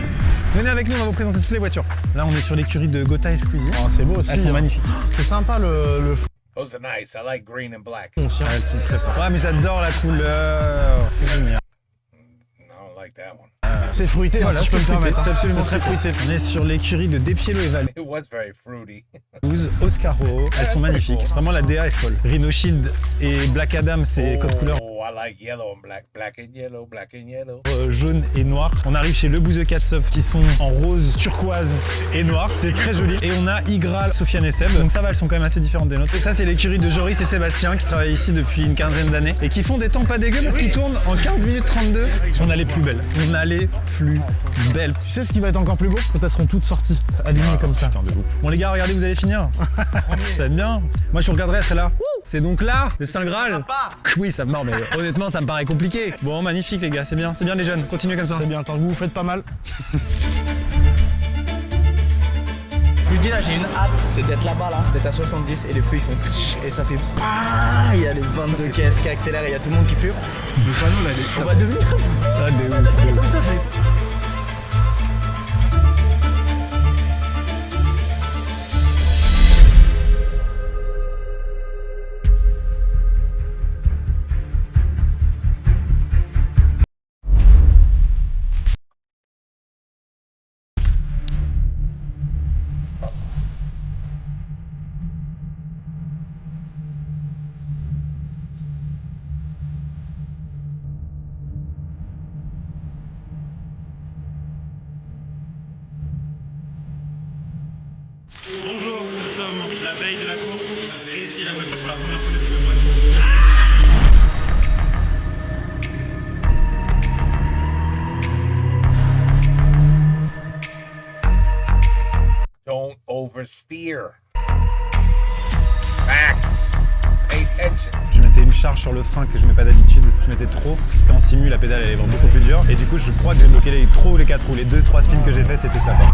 Venez avec nous, on va vous présenter toutes les voitures. Là, on est sur l'écurie de Gotha et Squeezie. Oh, c'est beau aussi. Elles sont magnifiques. C'est sympa le Those are nice. I like green and black. Elles sont très fortes. Ouais, mais j'adore la couleur. C'est génial. I don't like that one. C'est fruité, Voilà, si je peux me c'est fruité, permettre. c'est absolument très fruité. On est sur l'écurie de Despiello et Val. It was very fruity. 12 Oscaro, elles sont magnifiques. Vraiment, la DA est folle. Rhino Shield et Black Adam, c'est code couleur Oh, I like yellow and black. Black and yellow, black and yellow. jaune et noir. On arrive chez Le Bouzeux Katsov qui sont en rose, turquoise et noir. C'est très joli. Et on a Igral, Sofiane et Seb. Donc ça va, elles sont quand même assez différentes des nôtres. Et ça, c'est l'écurie de Joris et Sébastien qui travaillent ici depuis une quinzaine d'années et qui font des temps pas dégueux parce qu'ils tournent en 15 minutes 32. On a les plus belles. On a les plus belles. Tu sais ce qui va être encore plus beau? Quand elles seront toutes sorties, alignées comme ça. Putain de ouf. Bon les gars, regardez, vous allez finir. Ça va être bien. Moi je regarderai, je serai là. C'est donc là, le Saint Graal. Oui, ça non mais honnêtement ça me paraît compliqué. Bon, magnifique les gars, c'est bien les jeunes. Continuez comme ça. C'est bien, tant que vous faites pas mal. Je vous dis là, j'ai une hâte, c'est d'être là-bas là, d'être à 70 et les feux ils font tch, et ça fait pas, il y a les 22 caisses qui accélèrent, il y a tout le monde qui pue. Le panneau là, On va devenir fou. Ah, des ouf. Bonjour, nous sommes la veille de la course. Et ici la voiture pour la première fois depuis le mois de Don't oversteer. Max, pay attention. Je mettais une charge sur le frein que je mets pas d'habitude. Je mettais trop, parce qu'en simu, la pédale elle est beaucoup plus dure. Et du coup, je crois que j'ai bloqué trop les 4 roues. Les 2-3 spins que j'ai fait, c'était ça. Quoi.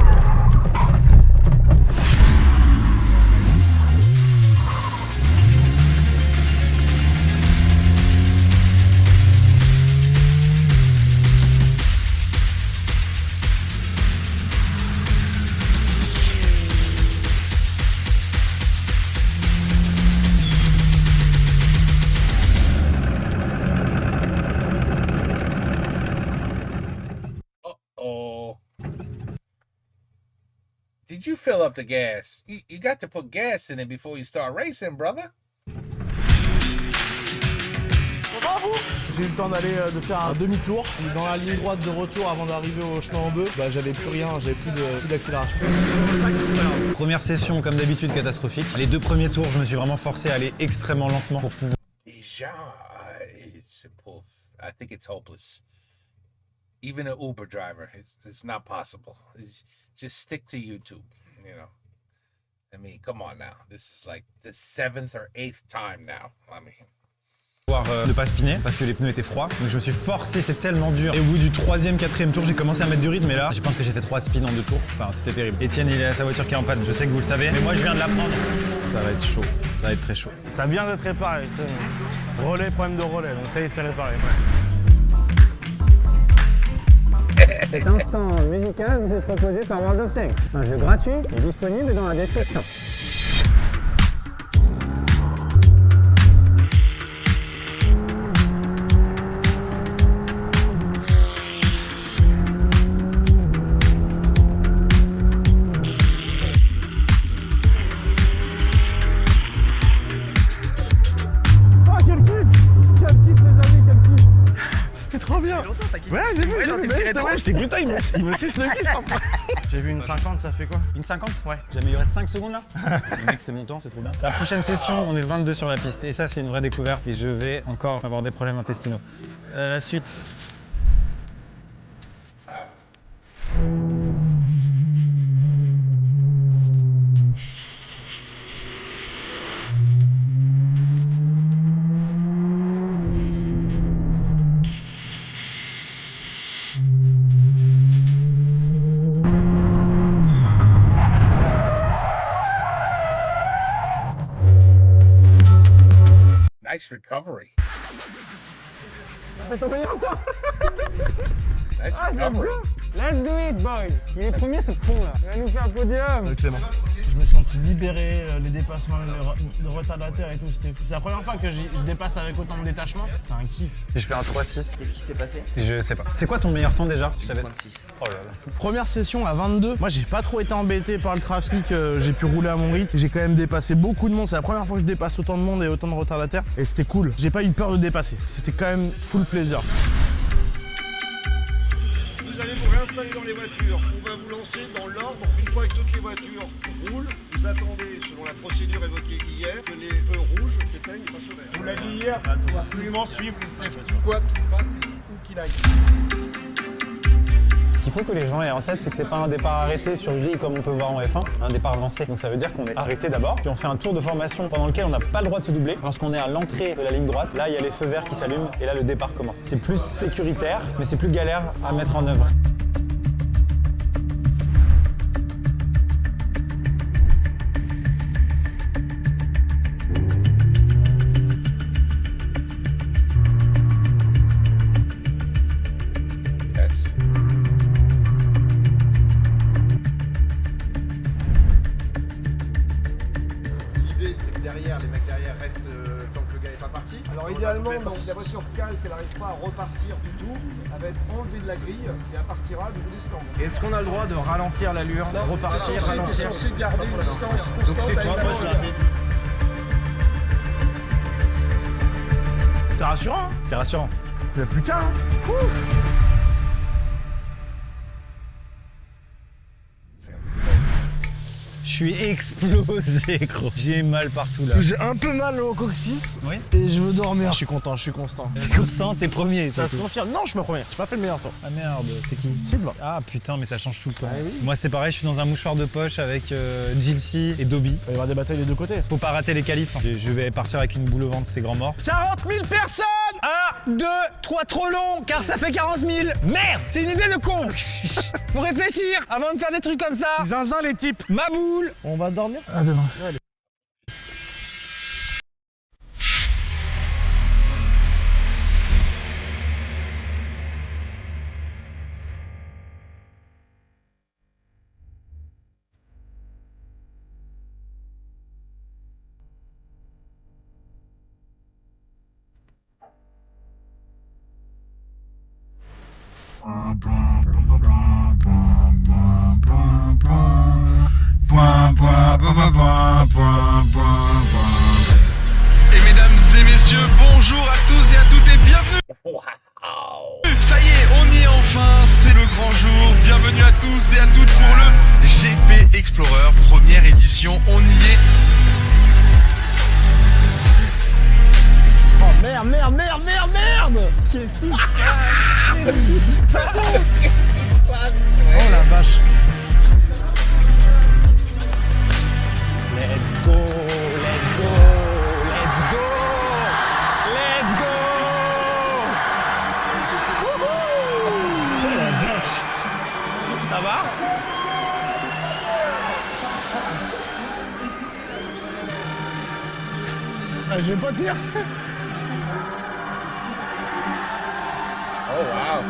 Did you fill up the gas? You got to put gas in it before you start racing, brother. J'ai eu le temps de faire un demi-tour. Dans la ligne droite de retour avant d'arriver au chemin en bœuf, j'avais plus rien, j'avais plus d'accélération. Première session, comme d'habitude, catastrophique. Les 2 premiers tours, je me suis vraiment forcé à aller extrêmement lentement pour pouvoir. Déjà, I think it's hopeless. Even an Uber driver, it's not possible. Just stick to YouTube, you know. I mean, come on now. This is like the 7th or 8th time now. I mean. Ne pas spinner parce que les pneus étaient froids. Donc je me suis forcé, c'est tellement dur. Et au bout du 3e, 4e tour, j'ai commencé à mettre du rythme. Et là, je pense que j'ai fait 3 spins en 2 tours. Enfin, c'était terrible. Etienne, il est à sa voiture qui est en panne. Je sais que vous le savez. Mais moi, je viens de l'apprendre. Ça va être chaud. Ça va être très chaud. Ça vient d'être réparé. Relais, problème de relais. Donc ça y est, c'est réparé. Cet instant musical vous est proposé par World of Tanks. Un jeu gratuit et disponible dans la description. Oh, quel kiff! Quel kiff, les amis, quel kiff! C'était trop bien! Ouais, j'ai vu, j'étais content, il me suce le kiff en fait. J'ai vu une 50, ça fait quoi? Une 50? Ouais. J'ai amélioré de 5 secondes là. Mec, c'est mon temps, c'est trop bien. La prochaine session, on est 22 sur la piste. Et ça, c'est une vraie découverte. Et je vais encore avoir des problèmes intestinaux. La suite. Nice recovery. Fais ton meilleur temps. Nice recovery. Let's do it, boys. Il est premier, ce con là. Il va nous faire un podium. Clément. Je me suis senti libéré, les dépassements de retardataire et tout. C'est la première fois que je dépasse avec autant de détachement. C'est un kiff. Et je fais un 3-6. Qu'est-ce qui s'est passé? Je sais pas. C'est quoi ton meilleur temps déjà? Je savais. 36. Oh là là. Première session à 22. Moi, j'ai pas trop été embêté par le trafic. J'ai pu rouler à mon rythme. J'ai quand même dépassé beaucoup de monde. C'est la première fois que je dépasse autant de monde et autant de retardataires. Et c'était cool. J'ai pas eu peur de dépasser. C'était quand même full plaisir. Vous allez vous réinstaller dans les voitures. On va vous lancer dans l'ordre. Une fois que toutes les voitures roulent, vous attendez, selon la procédure évoquée hier, que les feux rouges s'éteignent et passent au vert. Vous l'avez dit hier, il faut absolument suivre le safety, quoi qu'il fasse et où qu'il aille. Ce qu'il faut que les gens aient en tête, c'est que c'est pas un départ arrêté sur grille comme on peut voir en F1, un départ lancé. Donc ça veut dire qu'on est arrêté d'abord, puis on fait un tour de formation pendant lequel on n'a pas le droit de se doubler. Lorsqu'on est à l'entrée de la ligne droite, là il y a les feux verts qui s'allument et là le départ commence. C'est plus sécuritaire, mais c'est plus galère à mettre en œuvre. Idéalement, donc, la voiture cale qu'elle n'arrive pas à repartir du tout, elle va être enlevée de la grille et elle partira du bout des stands. Est-ce qu'on a le droit de ralentir l'allure, repartir, ralentir? T'es censé garder une distance constante avec la voiture. C'était rassurant, hein? C'est rassurant. Il n'y a plus qu'un, hein? Je suis explosé, gros. J'ai mal partout là. J'ai un peu mal au coccyx. Oui. Et je veux dormir. Je suis content, je suis constant. T'es constant, t'es premier. Ça se confirme. Non, je suis pas premier. J'ai pas fait le meilleur tour. Ah merde, c'est qui? Sylvain. Ah putain, mais ça change tout le temps. Ah oui. Moi c'est pareil, je suis dans un mouchoir de poche avec Jilcy et Dobby. Il va y avoir des batailles des deux côtés. Faut pas rater les qualifs. Hein. Je vais partir avec une boule au ventre, c'est grand mort. 40 000 personnes. 1, 2, 3, trop long, car ça fait 40 000. Merde, c'est une idée de con. Faut réfléchir avant de faire des trucs comme ça. Zinzin les types. Ma boule. On va dormir. À demain. Allez. Et mesdames et messieurs, bonjour à tous et à toutes et bienvenue. Ça y est, on y est enfin, c'est le grand jour. Bienvenue à tous et à toutes pour le GP Explorer, première édition, on y est. Oh merde, merde, merde, merde, merde. Qu'est-ce qui se passe? Oh la vache. Let's go, let's go, let's go, let's go. Wouhou. Oh la vache. Ça va? Ah, je vais pas tenir. Oh wow.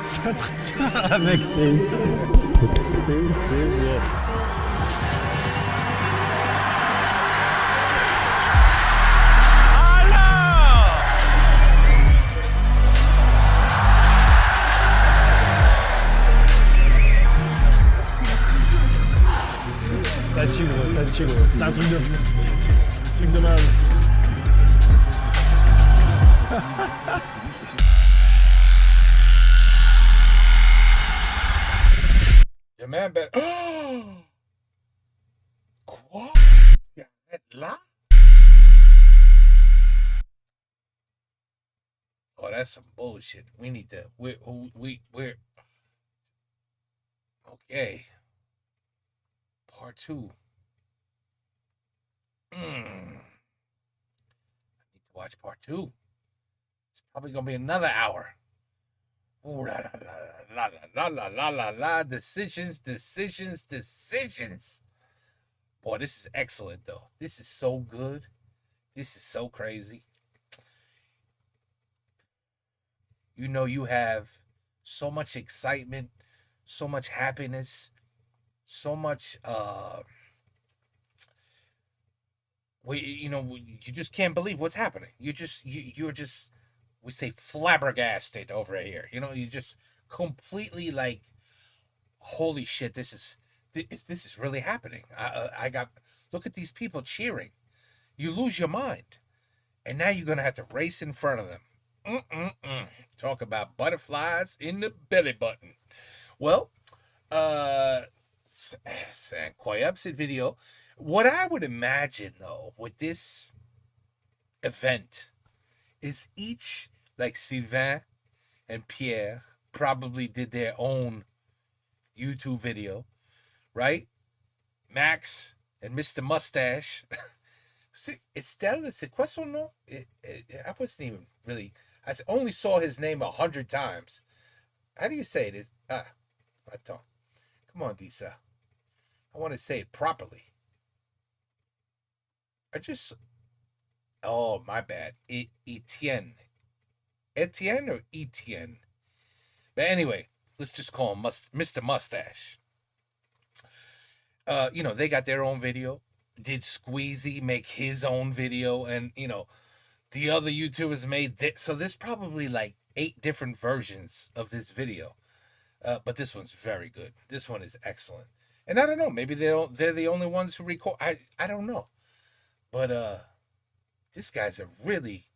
C'est un truc. Ah mec, c'est bien. Ça tue gros, ça tue gros. C'est un truc de fou. Un truc de malade. The man better. Quoi? Il y a là? Oh, that's some bullshit. We need to. We're. Okay. Part 2. I need to watch part 2. It's probably gonna be another hour. Ooh, la la la la la la la la la. Decisions. Boy, this is excellent though. This is so good. This is so crazy. You know, you have so much excitement, so much happiness, so much you just can't believe what's happening. You're just we say flabbergasted over here. You know, you just completely like, holy shit, this is really happening. I got, look at these people cheering. You lose your mind. And now you're gonna have to race in front of them. Talk about butterflies in the belly button. Well, c'est incroyable cette vidéo. What I would imagine though with this event is each, like Sylvain and Pierre probably did their own YouTube video, right? Max and Mr. Mustache. Estelle, c'est quoi son nom? I wasn't even really, I only saw his name 100 times. How do you say it? Attends. Come on, Disa. I want to say it properly. Oh, my bad. Etienne. Etienne or Etienne? But anyway, let's just call him Mr. Mustache. They got their own video. Did Squeezy make his own video? And, the other YouTubers made this. So there's probably like 8 different versions of this video. But this one's very good. This one is excellent. And I don't know, maybe they're the only ones who record. I don't know. But this guy's a really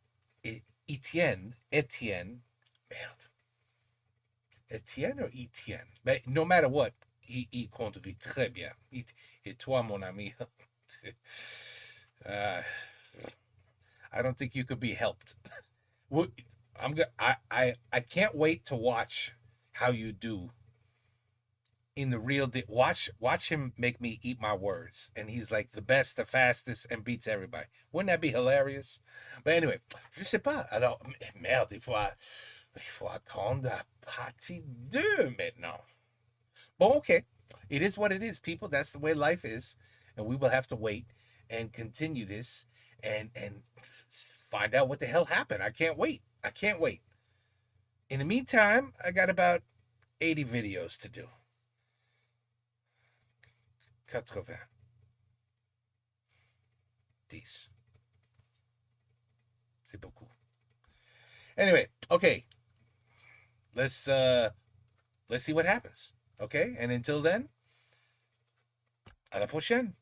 Etienne. Merde. Etienne or Etienne? But no matter what, il conduit très bien. Et toi, mon ami, I don't think you could be helped. I can't wait to watch how you do in the real deal. Watch him make me eat my words, and he's like the best, the fastest, and beats everybody. Wouldn't that be hilarious? But anyway, je sais pas. Alors, merde, il faut attendre la partie 2 maintenant. Bon, okay. It is what it is, people. That's the way life is, and we will have to wait and continue this and find out what the hell happened. I can't wait. In the meantime, I got about 80 videos to do. 80. 10. C'est beaucoup. Anyway, okay. Let's see what happens. Okay? And until then, à la prochaine.